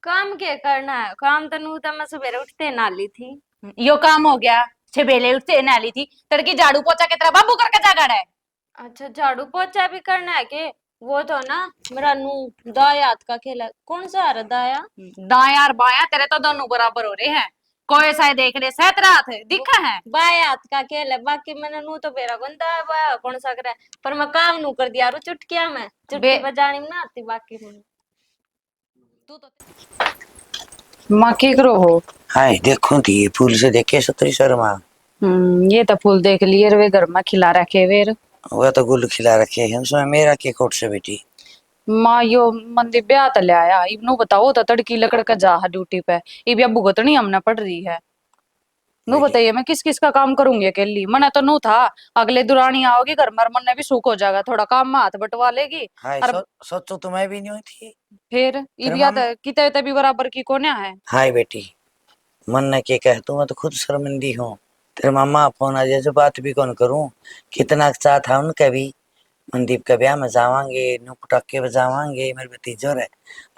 काम क्या करना है, काम तो नू तो मैं सवेरे उठते नाली थी। यो काम हो गया, छबेले उठते नाली थी, तड़की झाड़ू पोछा के तेरा बाबू करके जागा है। अच्छा झाड़ू पोछा भी करना है के, वो तो ना मेरा नू दाया हाथ का खेल है, कौन सा आ रहा दाया। दाया और बाया तेरे तो दोनों बराबर हो रहे हैं, कोई सा देख ले सह तेरा हाथ दिखा है। बाया हाथ का खेल है, बाकी मैंने नू तो बेरा गंदा है बाया कौन सा करे, पर मैं काम नू कर दिया रू चुटकिया में, चुटकी बजानी में ना आती बाकी में। तू तो माँ की करो हो। हाय देखो थी ये फूल से देखे सतरी शर्मा। ये तो फूल देख लिए वे घर में खिला रखे वेर। वह तो गुल खिला रखे हैं उसमें मेरा के कोट से बेटी। माँ यो मंदिर ब्याह तो ले आया, इबनू बताओ तो तड़की लकड़ का जा ड्यूटी पे, इब या भुगतनी हमने पड़ रही है। नू बताइए मैं किस किस का काम करूंगी अकेली, मना तो नू था अगले दुरानी आओगी घर में, मन ने भी सुख हो जाएगा, थोड़ा काम में हाथ बटवा लेगी। हाय और सोचो तुम्हें भी नहीं हुई थी। फिर तेरे इब याद माम कितने तभी बराबर की कोन्या है। हाय बेटी, मन ने के कह तू, मैं तो खुद शर्मिंदी हूँ। तेरे मामा फोन आ जाए जो बात भी कौन करूँ। कितना चाह था उनका भी, मनदीप का ब्याह में जावांगे, नू पटाखे बजावांगे, मेरे भतीजो रे,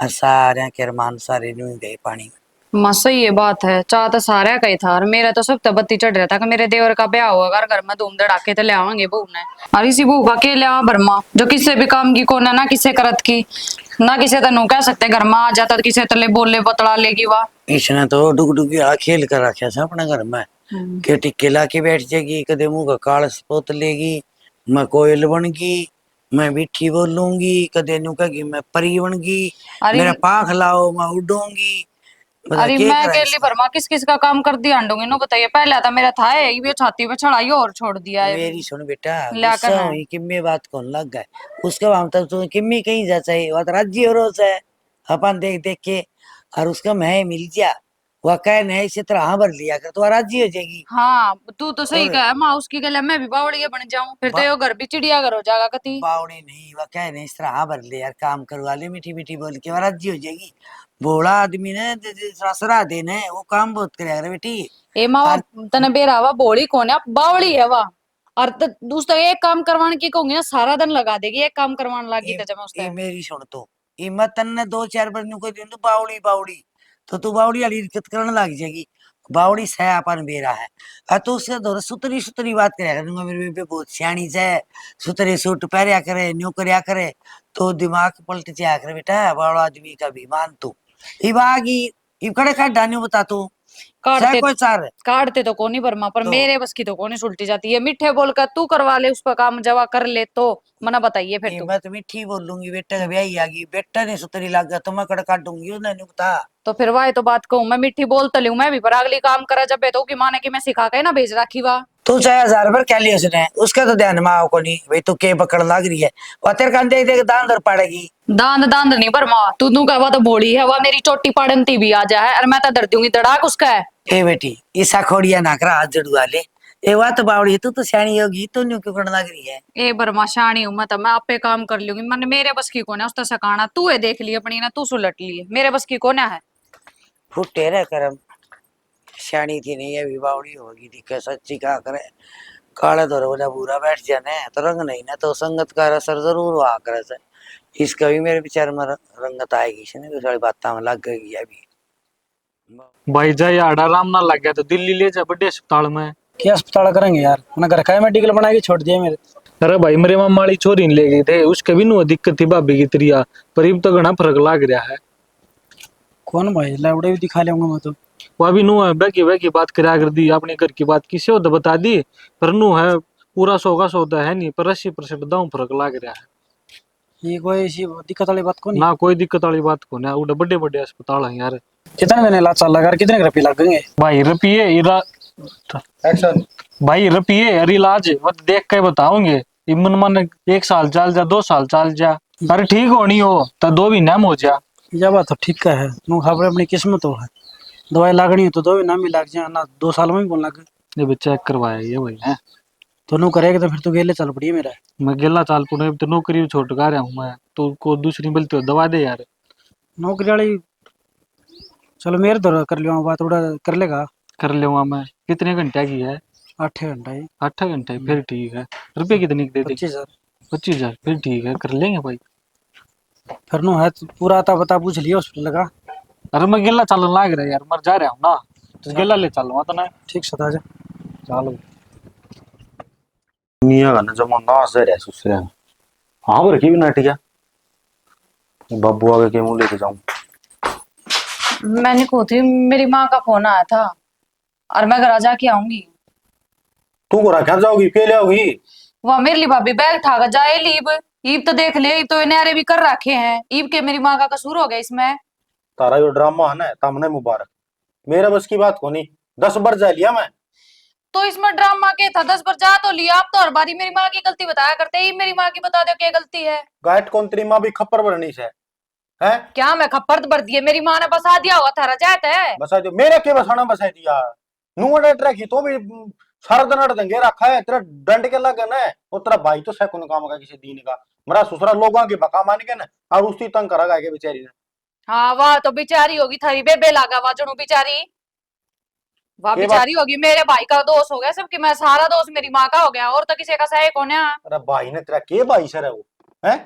और सारे के अरमान सारे न्यू गए पानी में। मसा ये बात है, चाह तो सारे का ही था और मेरा तो सब बत्ती चढ़ रहा था कि मेरे देवर का ब्याह होगा, घर में धूम धड़ाके तो ले आवांगे बहू ने। और इसी बहू का के ले आवा बर्मा जो किसी भी काम की कोने ना किसे करत की, ना किसे तो नू कह सकते घर में आ जाता, किसे तो ले बोले बतला लेगी वाह। इसने तो डुग डुग खेल कर रखा था अपने घर में, के टिक्के ला के बैठ जाएगी, कदे मुंह का काल पोत लेगी, मैं कोयल बनगी, मैं बिठी बोलूंगी, कदे नु कहेगी मैं परी बनगी, अरे मेरा पाख लाओ मैं उड़ूंगी। बता अरे क्या मैं करा अकेली इसने। भरमा किस किस का काम कर दिया अंडूंगी नो बताइए, पहले था मेरा था ये छाती पे चढ़ाई और छोड़ दिया है मेरी सुन बेटा, लाकर गुस्सा है। हुई किम्मे बात कौन लग गए, उसका हम तक तो किम्मी कहीं जा चाहिए, वो तो राज्य हो रोज है अपन देख देख के, और उसका मैं मिल जा, वह कह नहीं इसी तरह हाँ भर लिया कर तो राज्य हो जाएगी। हाँ तू तो सही और कहा माँ, उसकी गले मैं भी बावड़िया बन जाऊं फिर तो बा, ये घर भी चिड़िया घर हो जाएगा कती। बावड़ी नहीं, वह कह नहीं इस तरह हाँ भर ले यार, काम करवा ले मीठी मीठी बोल के, वह राज्य हो जाएगी। बूढ़ा आदमी ने ससुरा देने वो काम बहुत करेगा बेटी। ए माँ और तने बेरावा बोली कौन है, बावड़ी है वाह। और दूसरा एक काम करवाने की कहूंगी ना सारा दिन लगा देगी, एक काम करवाने लगी तो जब उससे। ये मेरी सुन तो, ये मत तन्ने दो चार बार नुको दिन बावड़ी बावड़ी, तो तू बावड़ी वाली दिक्कत करने लग जाएगी। बावड़ी से अपन बेरा है, तू उसके दौर सुतरी सुतरी बात करे, मेरे बेबे बहुत सियाणी से, सुतरे सूट पहरिया करे, न्यू करया करे, तो दिमाग पलट जाया करे बेटा, बड़ा आदमी का भी मान तू। ये बागी ये खड़े खड़े डान्यू बता तू, काटते कोई चार काटते तो कोनी बर्मा, पर तो मेरे बस की तो कोनी सुलटी जाती है, मीठे बोलकर तू करवा ले उस पर काम, जवा कर ले तो मना बताइए फिर ये तू। मैं तो मीठी बोलूंगी, बेटा का ब्याह आ गई, बेटा ने सुतरी लग गया तो मैं कड़ काटूंगी उन्हें नुकता। तो फिर वाह तो बात कहूँ मैं मीठी बोल तो लूं मैं भी, पर अगली काम करा जब तो की माने की मैं सिखा के ना भेज रखी वाह। तू चाहे 1000 पर क्या लिया उसने, उसका तो ध्यान में आओ को नहीं भाई, तू के पकड़ लग रही है, वो तेरे कान देख देख दान दर पड़ेगी। दांद दांद नहीं बर्मा, तू कहवा तो बोली है वह मेरी चोटी पाड़नती भी आ जा है, और मैं तो डर दूंगी धड़ाक उसका है। ए बेटी ईसा खोड़िया ना करा, हाथ जड़ुआ ले, ए बात बावड़ी तू तो सियाणी होगी, तू न्यू क्यों करने लग रही है। ए बर्मा शानी हूं मैं तो, मैं आपे काम कर लूंगी, मन मेरे बस की कौन है उसका सकाना, तू है देख ली अपनी ना, तू सुलट ली मेरे बस की कौन है। फुटे रे करम, सियाणी थी नहीं अभी बावड़ी होगी, दिखे सच्ची का करे, काले दौर बोला बुरा बैठ जाने तो रंग नहीं ना, तो संगत का असर जरूर हुआ करे से, इसका भी मेरे विचार में रंगत आएगी, इसने सारी बातें में लग गई अभी। भाई जाए आड़ा आराम ना लग गया तो दिल्ली ले जा बड़े अस्पताल में। क्या अस्पताल करेंगे यार, उन्हें घर का ही मेडिकल बना के छोड़ दिया मेरे। अरे भाई मेरे मामा वाली छोरी ले गए थे, उसके भी नु दिक्कत थी भाभी की तरिया, पर अब तो घना फर्क लग रहा है। कौन भाई, लाउडे भी दिखा लूंगा मैं तो। वो अभी नु है बैकी बैकी बात करा कर दी, अपने घर की बात किसे हो तो बता दी, पर नु है पूरा 100 का 100 है नहीं, पर 80% दाऊ फर्क लग रहा है। ये कोई ऐसी दिक्कत वाली बात को नहीं। ना कोई दिक्कत वाली बात को ना, उधर बड़े बड़े अस्पताल है यार। कितने महीने इलाज चल रहा है, कितने रुपये लग गए भाई रुपये एक्शन। भाई रुपये अरे इलाज मत देख के बताओगे, इमन मन 1 साल चल जा 2 साल चल जा, अरे ठीक होनी हो तो 2 महीना में हो जा। यह बात तो ठीक है, नू खबर अपनी किस्मत हो है, दवाई लागनी हो तो 2 महीना में लग जाए ना, 2 साल में भी बोल लग। ये भी चेक करवाया ये भाई है, तो नू करेगा तो फिर तो गेले चल पड़ी मेरा। मैं गेला चाल पुणे तो नौकरी छोड़ का रहा हूँ मैं, तो को दूसरी मिलती हो दवा दे यार। नौकरी वाली चलो मेरे तो कर लियो बात, थोड़ा कर लेगा। कर लूंगा मैं, कितने घंटे की है? 8 घंटा ही। 8 घंटे, फिर ठीक है। रुपये कितने की दे दी? 25,000। 25,000 फिर ठीक है, कर लेंगे भाई। फिर नो है तो पूरा आता बता पूछ लिया हॉस्पिटल लगा। अरे मैं गेला चालन लाग रहा है यार, मर जा रहा हूँ ना, तो गेला ले चलूंगा तो ना। ठीक से था जा। चलो मियाँ का ना जमाना से रह सुसरे हाँ पर की भी नाटिया बाबू आगे के मुंह लेके जाऊं। मैंने को थी मेरी माँ का फोन आया था और मैं घर जाके आऊंगी। तू को रखा जाओगी पे ले आओगी? वह मेरे लिए भाभी बैग ठाकर जाए लीब, ईब तो देख ले, ईब तो इन्हें भी कर रखे हैं, ईब के मेरी माँ का कसूर हो गया इसमें। तारा यो ड्रामा है ना तमने मुबारक, मेरा बस की बात को नहीं, 10 बार जा लिया मैं। तो इसमें ड्रामा के था, 10 बार जा तो लिया, आप तो हर बारी मेरी माँ की गलती बताया करते हैं, मेरी माँ की बता दो क्या गलती है। गाइट कौन तेरी माँ भी खप्पर भरनी से है? क्या मैं खप्पर भर दिए, मेरी माँ ने बसा दिया हुआ था रजात है। बसा जो मेरे के बसाना बसा दिया, नुआ डट रखी तो भी सारा दिन अड़ दंगे रखा है तेरा डंड के लगन है और तेरा भाई तो सैकुन काम का किसी दिन का मेरा ससुरा लोगों की बका मान के ना और उसी तंग करा के बेचारी ने। हाँ वाह तो बेचारी होगी थारी बेबे लागा वाह जणू बेचारी, वाह के बात बेचारी होगी। मेरे भाई का दोष हो गया सबके, मैं सारा दोष मेरी माँ का हो गया और तो किसी का सही कौन है। अरे भाई ने तेरा के भाई सर है वो है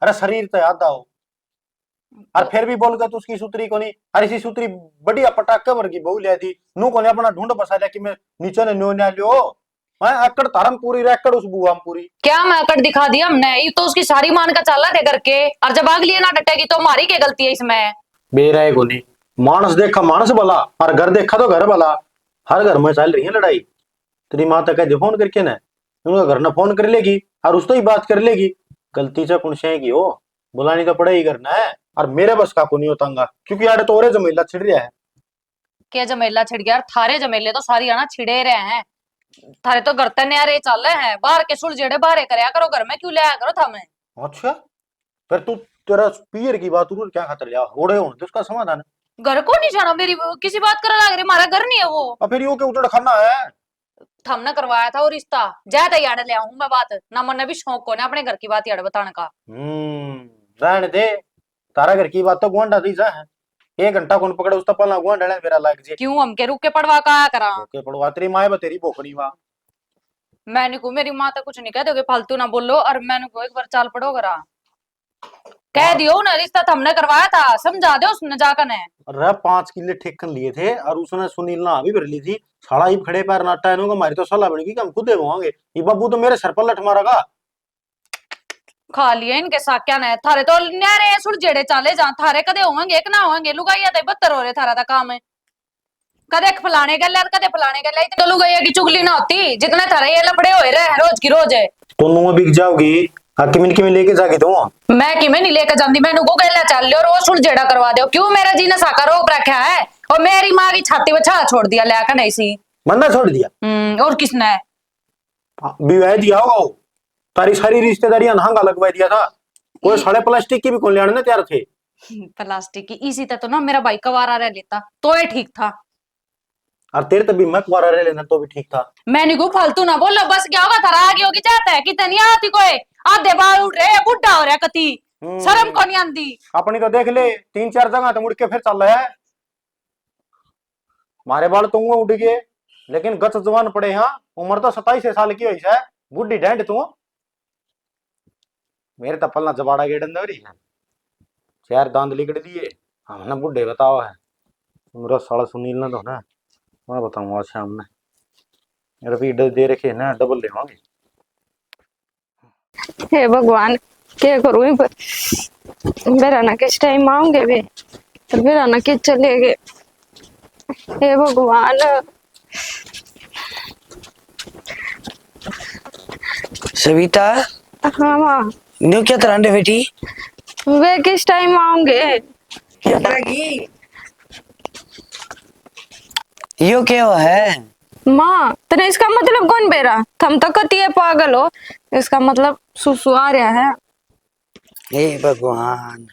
अरे शरीर तो याद आओ और फिर भी बोल गया तू उसकी सूत्री को नहीं अरे इसी सूत्री बढ़िया पटाखे वर्गी बहू लिया थी नू को अपना ढूंढ बसा लिया कि मैं नीचे ने न्यो न्या लियो मैं एकड़ तारम पूरी रेकड़ उस बुआ पूरी क्या मैं कर दिखा दिया हमने, ये तो उसकी सारी मान का चाला थे करके, और जब अगली ना डटेगी तो हमारी क्या गलती है इसमें। बेरा को नहीं मानस देखा मानस भला और घर देखा तो घर भला हर घर में चल रही है लड़ाई तेरी माँ तक है फोन करके ना उनका घर ना फोन कर लेगी और उस तो ही बात कर लेगी गलती से कुछ की हो बुलानी तो पड़े ही करना है और मेरे बस का को नहीं होता क्योंकि यार तो और जमेला छिड़ रहा है क्या जमेला छिड़ गया, थारे जमेले तो सारी आना छिड़े रहे हैं, थारे तो घर तने यार चल रहे हैं, बाहर के सुलझेड़े बाहर करया करो, घर में क्यों ले आया करो था मैं। अच्छा फिर तू तेरा पीर की बात उड़ क्या खातर लिया ओड़े हो तो उसका समाधान है घर को नहीं जाना, मेरी किसी बात करा लग रही, हमारा घर नहीं है वो। और फिर यो के उजड़ खाना है हमने करवाया था वो रिश्ता, ज्यादा याद ले आऊं मैं बात ना, मन भी शौक को ना अपने घर की बात याद बताने का। रहने दे तारा घर की बात तो गुआंढा दी जा है 1 घंटा कौन पकड़े उस तपल गुआंढा ने मेरा लाग जे क्यों हम के रुक के पड़वा का आया करा। ओके पड़वा तेरी माए बा तेरी भोकनी वा मैंने को मेरी माँ तो कुछ नहीं कह दोगे, फालतू ना बोलो, और मैंने को एक बार चाल पड़ो करा कह दियो ना, रिश्ता तो हमने करवाया था, समझा दो उसने जाकर ने। अरे 5 किले ठेकन लिए थे और उसने सुनील ना भी भर ली थी साला ही खड़े पैर नाटा है हमारी तो सलाह बनेगी कि हम खुद देवांगे ये बाबू तो मेरे सर पर लठ मारेगा खा लिए इनके साथ क्या ना, थारे तो न्यारे सुलझेड़े चाले जा, थारे कदे होंगे एक ना होंगे, लुगाइया तो 72 हो रहे, थारा था काम है कदे फलाने गल कदे फलाने गल, इतने लुगाइया की चुगली ना होती जितने थारे ये लफड़े हो रहे रोज की रोज है। तो नुआ बिक जाओगी किमिन किमिन लेके जाके दो मैं कि नहीं लेकर जाती, मैंने को गला चल लियो रोज सुलझेड़ा करवा दो, क्यों मेरा जीना साका रोक रखा है, और मेरी माँ की छाती में छाला छोड़ दिया लेकर नहीं सी मन्ना छोड़ दिया और किसने विवाह दिया होगा तारी सारी रिश्तेदारियां नहांगा लगवा दिया था कोई साढ़े प्लास्टिक की भी कौन लेने तैयार थे प्लास्टिक की इसी तो ना मेरा भाई कवारा रह लेता तो ये ठीक था, और तेरे तभी मैं कुआरा रह लेना तो भी ठीक था। मैंने को फालतू ना बोलो, बस क्या होगा थारा आगे होगी जाता है कितनी आती कोई आधे बाल उड़ रहे बुढ़ा हो रहा कति शर्म को नहीं आती अपनी तो देख ले 3-4 जगह तो मुड़ के फिर चल रहा है मारे बाल तो उड़ गए लेकिन गच जवान पड़े हाँ उम्र तो 27 साल की हुई है बुढ़ी डेंट तू मेरे तपल ना जबाड़ा गेड़न दे रही है 4 दांत लिकड़ दिए हमने बुढ़े बताओ है मेरा साला सुनील ना तो ना मैं बताऊंगा आज शाम में रफी दे रखे ना डबल लेवांगे। हे भगवान क्या करूं मेरा ना किस टाइम आऊंगे वे मेरा ना किस चले गए। हे भगवान सविता हाँ माँ न्यू क्या तरह बेटी वे किस टाइम आऊंगे। क्या करेगी यो क्या है माँ तेरे इसका मतलब कौन बेरा थम तो कती है पागल हो, इसका मतलब सुसु आ रहा है। हे भगवान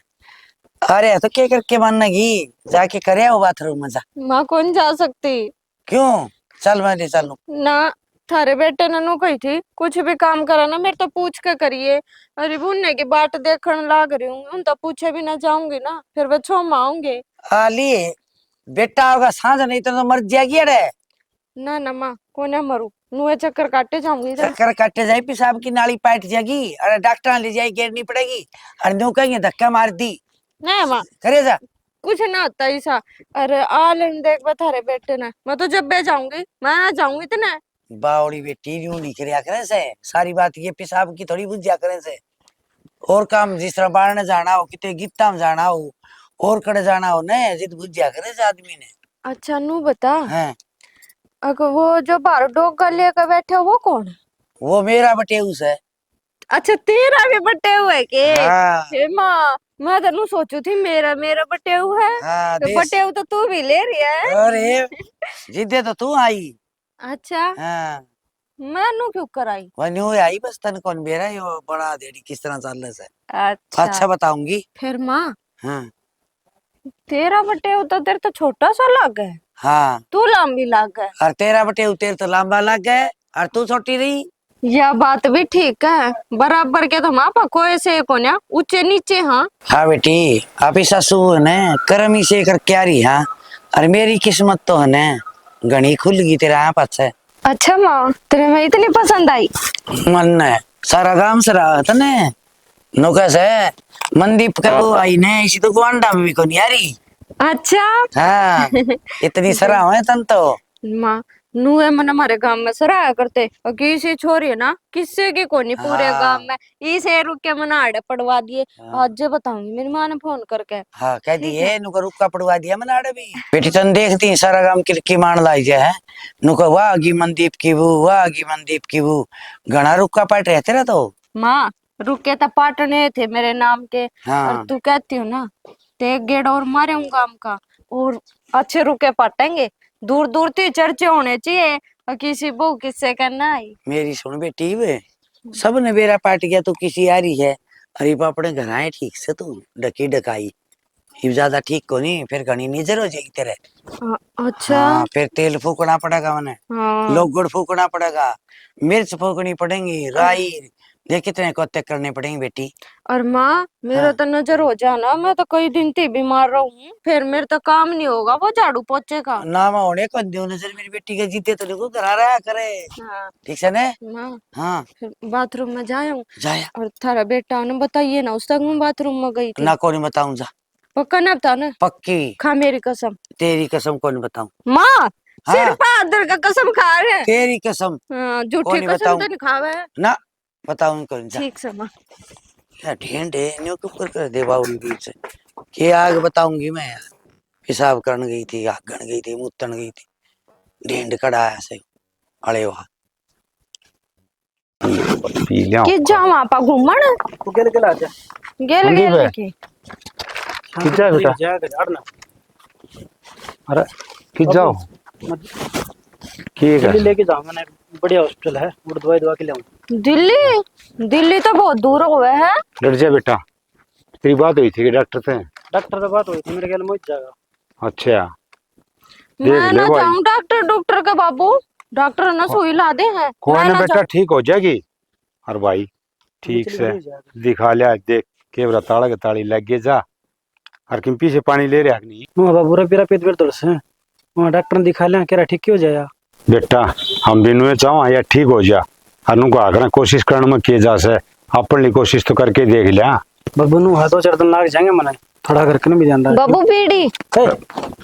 अरे तो क्या करके माननेगी जाके करे वो बाथरूम में जा। माँ कौन जा सकती क्यों चल मैं ले चलूं ना थारे बेटे ने नु कही थी कुछ भी काम करा ना मेरे तो पूछ के करिए, अरे बुनने की बाट देखने लाग रही हूँ उन तो पूछे भी ना जाऊंगी ना फिर वे छोम आऊंगे। आली बेटा होगा सांझ नहीं तो मर जाएगी। अरे ना ना माँ कौन है मरू नुए चक्कर काटे जाऊंगी चक्कर काटे जाए पेशाब की नाली पाट जाएगी अरे डॉक्टर ले जाए गिरनी पड़ेगी अरे न्यू कहेंगे धक्का मार दी ना माँ करे जा कुछ ना होता ऐसा। अरे आ लेन देख बता रहे बेटे ने मैं तो जब बे जाऊंगी मैं आ जाऊंगी तो ना बावड़ी बेटी न्यू नहीं करया करे से सारी बात ये पेशाब की थोड़ी बुझ जा करे से और काम जिस तरह बाहर जाना हो कितने गीता में जाना हो और कड़े जाना हो न जिद बुझ जा करे से आदमी ने। अच्छा नू बता हैं अगर वो जो बाहर डोगा लेकर बैठे हो वो कौन है। वो मेरा बटेऊस है। अच्छा तेरा भी बटे हुए के हाँ हे माँ मैं तो सोचू थी मेरा मेरा बटे हुआ है हाँ तो बटे हुआ तो तू भी ले रही है। अरे जिदे तो तू आई। अच्छा हाँ मैं नू क्यों कराई वन्यू आई बस तन कौन बेरा यो बड़ा देरी किस तरह चल रहा है अच्छा बताऊंगी। फिर माँ हाँ तेरा बटे हुआ तो तेरे तो छोटा सा लग है। हाँ तू लंबी लाग है। और तेरा बटे उतेर तो लंबा लग गए और तू छोटी रही। यह बात भी ठीक है, बराबर के तो मापा कोई से को ना ऊंचे नीचे। हाँ हाँ बेटी आप ही सासू ने कर्म ही से कर क्या रही। हाँ और मेरी किस्मत तो है न घनी खुल गई तेरा यहाँ पास है। अच्छा माँ तेरे में इतनी पसंद आई। मन ने सारा काम सरा था ने नौकस है मनदीप का वो आई ने इसी तो गुआंडा में भी को नहीं आ रही। अच्छा हाँ इतनी सरा है तन तो। माँ नुए मन हमारे गांव में सराया करते और किसी छोरी है ना किससे की कोनी पूरे हाँ। गांव में इसे रुक के मना आड़े पड़वा दिए। हाँ। आज जो बताऊंगी मेरी माँ ने फोन करके। हाँ कह ठीक दिए है। नुका रुक्का पड़वा दिया मैंने आड़े भी। बेटी तन देखती सारा काम किरकी मान लाई जाए है नुका वाह गी मनदीप की वो वाह गी मनदीप की वो घना रुक्का पाट रहते रहा तो। माँ रुके तो पाटने थे मेरे नाम के। हाँ। और तू कहती हो ना ते एक गेड़ और मारे हूँ गांव का और अच्छे रुके पाटेंगे। दूर दूर तक चर्चे होने चाहिए और किसी बहू किससे करना है। मेरी सुन बेटी वे सब ने बेरा पाट गया तो किसी आ रही है। अरे अपने घर आए ठीक से तू डकी डकाई ये ज्यादा ठीक को नहीं फिर घनी नजर हो जाएगी तेरे। अच्छा हाँ फिर तेल फूकना पड़ेगा मैंने हाँ लोग गुड़ फूकना पड़ेगा मिर्च फूकनी पड़ेंगी राई ये कितने कोते करने पड़ेंगे बेटी। और माँ मेरा हाँ। तो नजर हो जाना मैं तो कई दिन थी बीमार रहूं फिर मेरे तो काम नहीं होगा वो झाड़ू पोछे का। ना मैं होने को दो नजर मेरी बेटी के जीते तो देखो करा रहा करे हाँ ठीक से ने। माँ हाँ फिर बाथरूम में जाऊं जाया और थारा बेटा ने बताइए ना उस तक मैं बाथरूम में गई थी। ना कौन बताऊं जा पक्का ना बता ना पक्की खा मेरी कसम। तेरी कसम कौन बताऊं। माँ सिर हाँ पादर का कसम खा रहे हैं। तेरी कसम हाँ, झूठी कौन कसम बताऊं तो नहीं खावे। ना बताऊं कौन जा। ठीक से माँ यार ढेंड है न्यू के ऊपर कर दे बाउली बीच से के आग बताऊंगी मैं यार पेशाब करने गई थी आग गन गई थी मुतन गई थी ढेंड कड़ा ऐसे अड़े वहां पी लिया कि जाऊं आपा घूमन तू गेल गेला जा गेल मंगी गेल पे। की किस जाए बेटा? जा कर झाड़ना अरे किस जाओ ठीक दिल्ली है लेके जाऊंगा ना बढ़िया हॉस्पिटल है और दवाई दवा के लाऊं। दिल्ली दिल्ली तो बहुत दूर हुए है। डर जा बेटा तेरी बात हुई थी कि डॉक्टर से। डॉक्टर से बात हुई थी मेरे ख्याल में जाएगा। अच्छा मैं देख ले ना भाई जाऊं डॉक्टर डॉक्टर का बाबू डॉक्टर ना सुई ला दे है। कोई मैं ना ना बेटा ठीक हो जाएगी। और भाई ठीक चली से गई जाएगा। दिखा लिया देख केवरा ताड़ा के ताड़ी लग गए जा और किम पीछे पानी ले रहा नहीं। वहाँ बाबू रा पेरा पेट दर्द से वहाँ डॉक्टर ने दिखा लिया कह रहा ठीक क्यों जाया। बेटा हम दिन में चाहो या ठीक हो जा अनु को आकर कोशिश करने में किए जा से अपनी कोशिश तो करके देख लिया। बाबू नु हाथ 2-4 दिन लाग जाएंगे मने थोड़ा करके भी जान रहा बाबू पीड़ी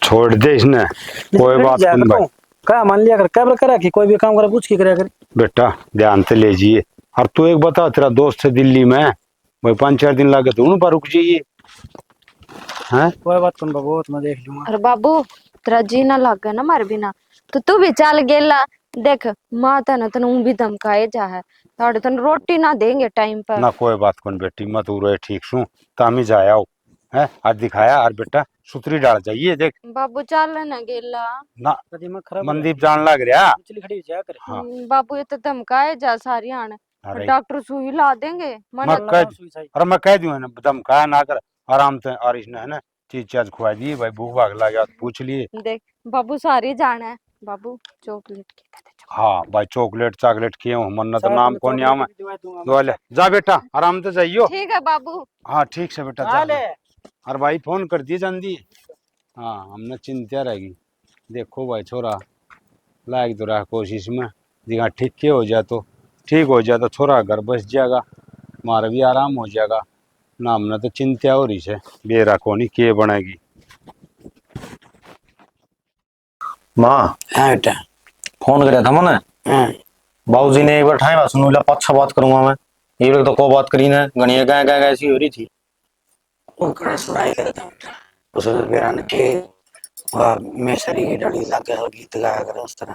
छोड़ दे इसने कोई बात नहीं भाई क्या मान लिया कर क्या करा कि कोई भी काम करा पूछ के करा कर। बेटा ध्यान से ले जाइए और तू एक बता तेरा दोस्त है दिल्ली में वही 5-4 दिन लगे तो उन पर रुक जाइए हैं। कोई बात कौन बाबू मैं देख लूंगा। अरे बाबू तेरा जी ना लग गया ना मारे बिना तो तू भी चल गेला। देख माता ना तनु भी धमकाए जा है ताड़े तन रोटी ना देंगे टाइम पर। ना कोई बात कौन बेटी मत उरो ठीक सू तामी जाया हो है आज दिखाया और बेटा सुतरी डाल जाइए देख बाबू चल ना गेला। ना दिमाग खराब मनदीप जान लग रहा। चली खड़ी जाया कर। हाँ बाबू ये तो धमकाए जा सारी आने अरे डॉक्टर सुई ला देंगे मैं मना कह अरे मैं कह दूं ना धमकाया ना कर आराम से और इसने है ना चीज चाज खुआ दी भाई भूख भाग लगा तो पूछ लिए। देख बाबू सारी जाना है बाबू चॉकलेट की हाँ भाई चॉकलेट चॉकलेट किए हूँ मन तो नाम कौन आम है ले जा बेटा आराम से जाइयो। ठीक है बाबू। हाँ ठीक से बेटा जा और भाई फोन कर दिए जल्दी। हाँ हमने चिंता रहेगी देखो भाई छोरा लायक तो रहा कोशिश में दिखा ठीक के हो जाए तो ठीक हो जाए तो छोरा घर बस जाएगा मारा भी आराम हो जाएगा ना हमने तो चिंता हो रही है बेरा कोनी के बनेगी। माँ हाँ बेटा फोन कराया था मैंने हाँ बाबूजी ने एक बार ठाई बात सुनू अच्छा बात करूंगा मैं ये लोग तो को बात करी ना गणिया गाय गाय ऐसी हो रही थी। वो कड़ा सुनाई करता बेटा उस बेरा ने के वाह मैं सरी की डली लग गया गीत गाया कर उस तरह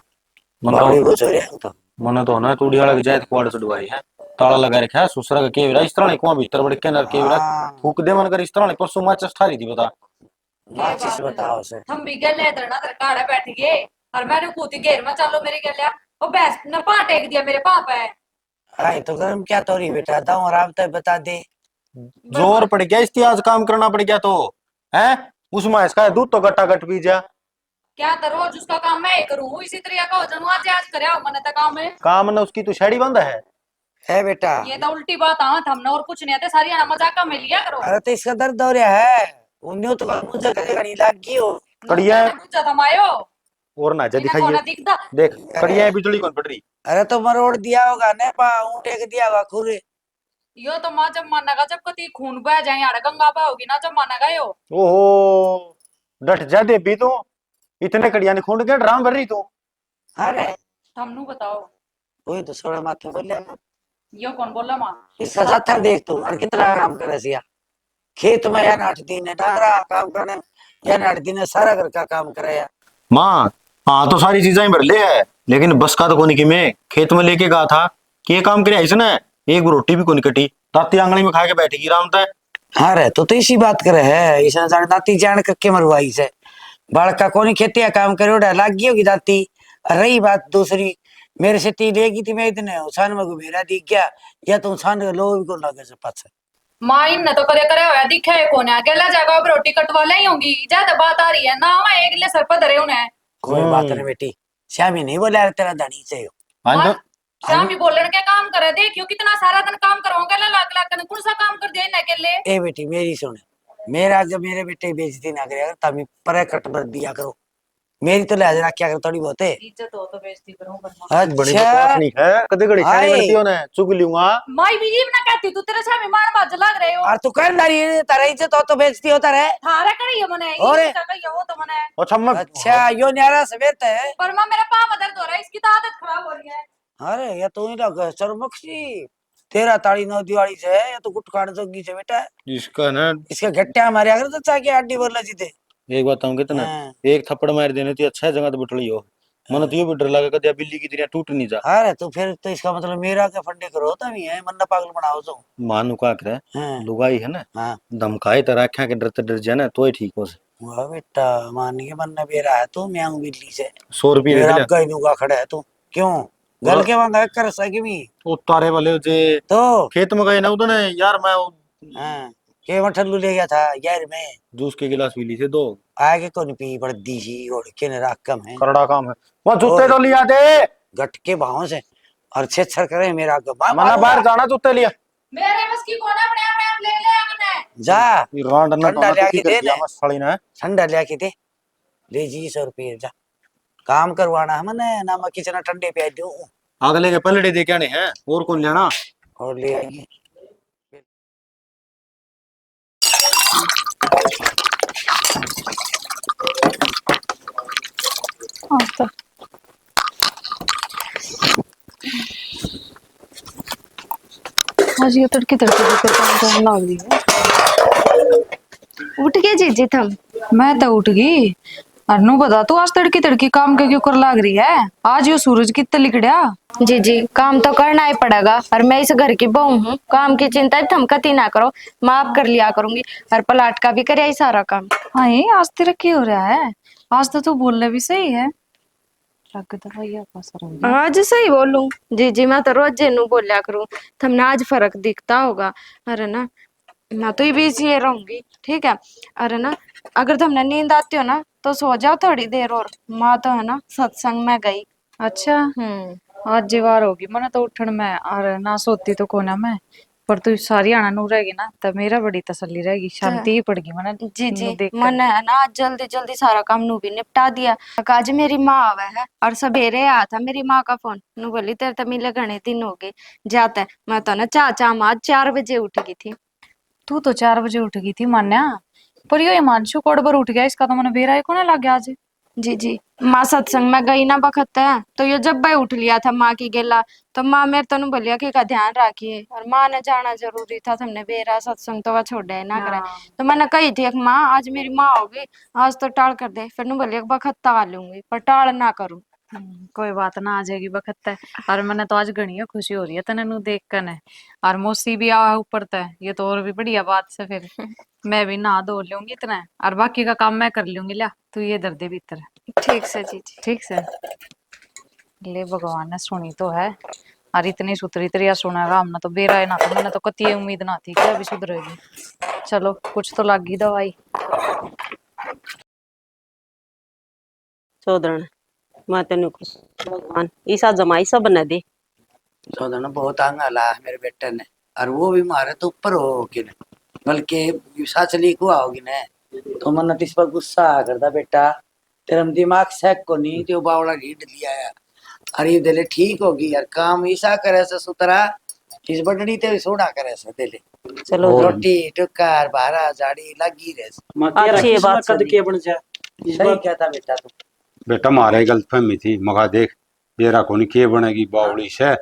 बावड़ी को चोरिया तो मने तो ना तूड़ी वाला की जायत कुआड़ से डुबाई है ताला लगा रखा है सुसरा का केवरा इस तरह ने कुआं भीतर बड़े के नर केवरा फूक दे मन कर इस तरह ने परसों माचस ठारी थी बता माचिस बताओ उसे हम भी गले इधर ना तेरे काड़े बैठ गए और मैंने कूती घेर में चलो मेरी गलिया वो भैंस ने पा टेक दिया मेरे पापा है। आई तो गरम क्या तोरी बेटा दाऊ आराम तक बता दे जोर पड़ गया इस्तेज काम करना पड़ गया तो है उसमें इसका दूध तो गट्टा गट पी जा क्या तो रोज उसका काम मैं ही करूँ, इसी तरह का हो जाऊँ। आज आज करे मैंने तो काम है। काम न उसकी तो छड़ी बंद है बेटा। ये तो उल्टी बात आवा हमने और कुछ नहीं आते, सारी आना मजाक का मिल लिया करो। अरे तो इसका दर्द हो रहा है, उन्हें तो मुझे करेगा नहीं लाग गई हो। कड़िया पूछा था मायो, और ना जा इन्हें कौन दिखाइए। दिखता। देख कड़िया बिजली कौन पड़ रही। अरे तो मरोड़ दिया होगा ने पा ऊँटे के दिया होगा खुरे। यो तो माँ जब मानेगा, जब कति खून बह जाए यार गंगा बहोगी ना, जब मानेगा यो। ओहो डट जा दे भी तू, इतने कड़िया ने खूंड के ड्राम भर रही तू। अरे हमनू बताओ, वही तो सोड़ा माथे बोले यो कौन बोला माँ। इसका जाता देख तू और कितना काम करे सिया। खेत में या 8 दिन है डांगरा काम करने, या 8 दिन है सारा घर का काम करे या। माँ हाँ तो सारी चीजें भर ले है, लेकिन बस का तो कोनी की मैं खेत में लेके गया था कि ये काम करे इसने, एक रोटी भी कोनी कटी, राती आंगली में खा के बैठेगी राम तय। हाँ रे तो इसी बात करे है, इसने जान दाती जान के मरवाई से बालका कोनी खेती काम करे उड़ा लाग गई होगी दाती। रही बात दूसरी, मेरे से ती लेगी थी मैं इतने उसान में मेरा दिख गया, या तो उसान लोग को लगे से पास। माँ इनने तो करे करे होया दिखा है कौन है, अकेला जाएगा अब रोटी कटवा ले होंगी, ज्यादा बात आ रही है ना। मैं एक ले सर पर धरे उन्हें। कोई बात नहीं बेटी, श्यामी नहीं बोला तेरा धनी से हाँ शाम ही बोलने के काम करे, देखियो कितना सारा दिन काम करोगे, लाख लाख कौन सा काम कर दिया इन्हें अकेले। ए बेटी मेरी सुन, मेरा जब मेरे बेटे बेइज्जती ना करे तभी पर कट मत दिया करो, मेरी तो लिहाज रख क्या करो थोड़ी बहुत है। इज्जत हो तो बेइज्जती करूं बड़ी बकवास अच्छा नहीं है, कदे घड़ी छाड़ी बनती हो ना चुग लूंगा। माई भी ये ना कहती तू, तेरे सामने मान बाज लग रहे हो। और तू कर नारी तारा इज्जत हो तो बेइज्जती होता रहे। थारा करी है मने, और ये का कही हो तो मने। अच्छा मैं अच्छा यो न्यारा सवेत है। पर मां मेरा पाँव दर्द हो रहा है, इसकी तो आदत खराब हो रही है। अरे ये तू ही लग सरमुखी, तेरा ताड़ी 9 दिवाली से है, या तो गुट काट जोगी से बेटा इसका ना इसके घट्टे मारे अगर तो चाहे हड्डी बोला जीते। एक बात कहूँ कितना हाँ। एक थप्पड़ मार देने थी अच्छा जगह तो बिठली हो, मन तो ये भी डर लगा कदे बिल्ली की तरह टूट नहीं जा। अरे तो फिर तो इसका मतलब मेरा क्या फंडे करो तभी है मन्ना पागल बनाओ तो। मानू का करे हाँ। लुगाई है ना, हाँ धमकाए तो रखा के डरते डर जाए ना तो ही ठीक हो से। वाह बेटा मान के मन्ना बेरा है तू मैं बिल्ली से 100 रुपये दे मेरा दिला गैनुगा खड़ा है तू क्यों गल के मांगा कर सके भी वो तारे वाले जे तो। खेत में गए ना उधर यार मैं हाँ के मठल्लू ले गया था यार मैं जूस के गिलास पी ली थे 2 आगे कौन पी पड़ दी जी और के ने राकम है करड़ा काम है वो जूते और- तो लिया दे गट के भाव से और छेछर करे मेरा गवा मना बाहर जाना जूते लिया मेरे बस की कोना अपने आप ले ले मने। जा ये रांड ना ठंडा तो लिया की के कर दे दिया ना। मस्त साली ने। ठंडा लिया के दे ले जी 100 रुपये जा काम करवाना है मैंने ना मैं किचन ठंडे पे दूं अगले के पलड़े दे के आने हैं और कौन लेना। और ले आइए। आज ये तड़के तड़के काम लग रही है। उठ गए जीजी थम। मैं तो उठ गई, अनु बता तू आज तड़की तड़की काम के क्यों कर लाग रही है। आज यो सूरज कितने लिकड़िया। जी जी काम तो करना ही पड़ेगा और मैं इस घर की बहू हूँ, काम की चिंता तुम कती ना करो, माफ कर लिया करूंगी और पलाट का भी करे सारा काम। हाँ आज तेरा क्या हो रहा है, आज तो तू बोलने भी सही है। आज सही बोलूं जी जी मैं तो रोज जेनू बोलिया करूं, तुमने आज फर्क दिखता होगा। अरे ना मैं तो भी इसी रहूंगी ठीक है। अरे ना अगर तुमने नींद आती हो ना तो सो जाओ थोड़ी देर और, माँ तो है ना सत्संग में गई। अच्छा आज जीवार होगी मैंने तो उठन में, और ना सोती तो कोना मैं, पर तू सारी आना नू रहेगी ना तो मेरा बड़ी तसल्ली रहेगी, शांति ही पड़गी मैंने जी जी नू देख कर। मैंने है ना आज जल्दी जल्दी सारा काम नू भी निपटा दिया। आज मेरी माँ आवे है और सवेरे आया था मेरी माँ का फोन, नू बोली तेरे तो मिले घने दिन हो गए जाता है। मैं तो ना चाचा माँ 4 बजे उठ गई थी। तू तो 4 बजे उठ गई थी मान्या, पर यो हिमांशु कोडबर उठ गया, इसका तो मैंने बेरा ही कोने लग गया आज। जी जी माँ सत्संग में गई ना बखत है तो ये जब भाई उठ लिया था माँ की गेला, तो माँ मेरे तनु बोलिया कि का ध्यान रखिए और माँ ने जाना जरूरी था, तुमने बेरा सत्संग तो वह छोड़े ना करे। तो मैंने कही थी माँ आज मेरी माँ होगी आज तो टाल कर दे, फिर नु बोलिया बखत आ लूंगी पर टाल ना करूं। कोई बात ना आ जाएगी बखत है। और मैंने तो आज घनी खुशी हो रही है तने नु देख कर ने, और मौसी भी आ ऊपर तय, ये तो और भी बढ़िया बात से फिर मैं भी नहा धो लूंगी इतना, और बाकी का काम मैं कर लूंगी। ला तू ये दर्दे भीतर ठीक से जी जी ठीक से ले, भगवान ने सुनी तो है, और इतनी सुतरी तरिया सुनेगा हमने तो बेरा है ना, तो मैंने तो कती उम्मीद ना थी कि अभी सुधरेगी। चलो कुछ तो लगी दवाई। चौधरण मैं तेन भगवान ईसा जमाई सब बना दे। चौधरी बहुत आंगा ला है मेरे बेटे ने, और वो भी मारे तो ऊपर होगी ने, बल्कि साचली को आओगी ने तो मन इस पर गुस्सा आ करता बेटा, तेरा दिमाग सेक को नहीं तो बावड़ा घीट लिया है। अरे दिले ठीक होगी यार, काम ईसा करे से सुतरा इस बटड़ी ते सोना करे से दिले। चलो रोटी टुकार बारा जाड़ी लगी रहे। माँ तेरा अच्छी है किस्मत बात कद सुनी। के बन जाए इस सही बात कहता बेटा तू। बेटा मारे गलतफहमी थी, मगा देख बेरा कोनी के बनेगी बावड़ी से,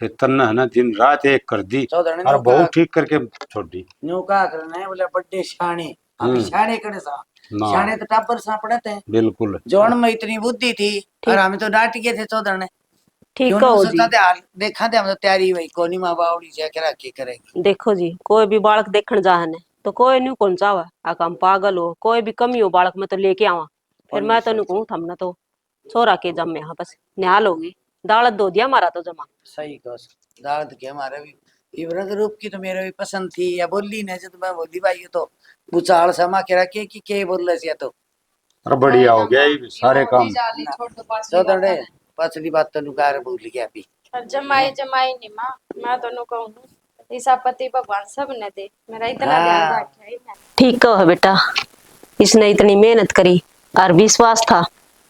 फिर तन्ना है ना दिन रात एक कर दी चौधरी ने और कहा बहुत ठीक करके छोड़ दी। न्यू का करना है बोले बड्डे शाणे, अभी शाणे करे सा ना शाणे तो टापर सा पड़ते हैं। बिल्कुल जोन में इतनी बुद्धि थी और हमें तो डांट गए थे चौधरी ने, ठीक क्यों कहो ना जी। सोचा थे हाल देखा थे हम तो तैयारी हुई कोनी माँ बावड़ी से करा के करेगी। देखो जी कोई भी बालक देखने जाहने तो कोई नहीं कौन चावा आका हम पागल हो कोई भी कमी हो बालक में तो लेके आवा। फिर मैं तेन कहूँ थमना तो छोरा के जम में यहाँ बस निहाल होगी दालत दो दिया हमारा तो जमा। सही कहो दाद के हमारे भी इब्रत रूप की तो मेरे भी पसंद थी, या बोली नहीं जब मैं बोली भाई ये तो बुचाल समा के रखे कि के बोल रहे तो। अरे बढ़िया हो गया ये सारे काम। चौधरी पछली बात तो नुकार भूल गया अभी। जमाई जमाई नहीं माँ, मैं तो कहूँ ईसा पति भगवान सब ने दे, मेरा इतना ध्यान रखा ही मैं। ठीक कहो बेटा, इसने इतनी मेहनत करी और विश्वास था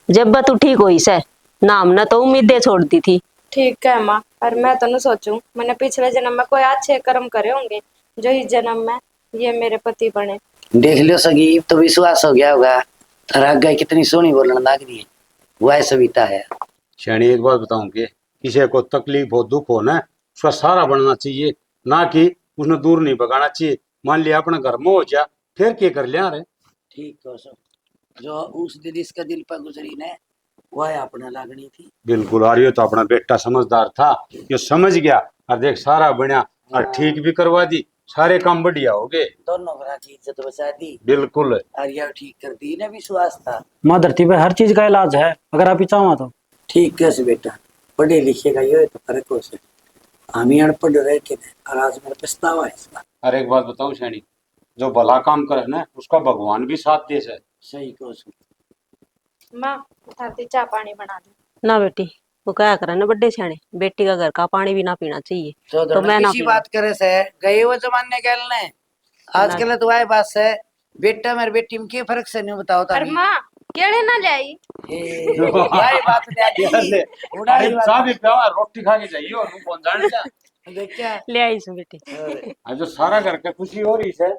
जब तू ठीक हुई से नाम न तो उम्मीदें छोड़ दी थी। ठीक है माँ, और मैं तो न सोचूं मैंने पिछले जन्म में कोई अच्छे कर्म करे होंगे जो इस जन्म में ये मेरे पति बने। देख लो सगी तो विश्वास हो गया होगा, राग गए कितनी सोनी बोलने लग रही है, वह सविता है। शैनी एक बात बताऊं कि किसी को तकलीफ हो दुख हो ना उसका सहारा बनना चाहिए, ना कि उसने दूर नहीं भगाना चाहिए। मान लिया अपने घर में हो जा फिर क्या कर लिया रे। ठीक हो सब, जो उस दिन इसका दिल पर गुजरी ने वह अपना लागनी थी। बिल्कुल, और ये तो अपना बेटा समझदार था, ये समझ गया और देख सारा बना और ठीक भी करवा दी, सारे काम बढ़िया हो गए। दोनों घरा की इज्जत बचा दी बिल्कुल और यह ठीक कर दी ने विश्वास था। माँ धरती पे हर चीज का इलाज है अगर आप ही चाहो तो। ठीक कैसे बेटा, पढ़े लिखे का ये तो फर्क हो से, हम ही अनपढ़ रह के और आज मेरा पछतावा है इसका। और एक बात बताऊं शैनी, जो भला काम करे ना उसका भगवान भी साथ दे से। सही कहो सो। माँ उठाती चाय पानी बना दे। ना बेटी वो क्या करे ना बड्डे सियाने बेटी का घर का पानी भी ना पीना चाहिए तो मैं ना किसी बात करे से गए वो जमाने के ने आजकल तो आए बात से बेटा मेरे बेटी में क्या फर्क से नहीं बताओ और तभी। माँ केड़े ना ले आई भाई बात दे उड़ाई बात चाह भी पिया रोटी खा के जाइए और कौन जान क्या देख क्या ले आई सु बेटी। आज जो सारा घर का खुशी हो रही है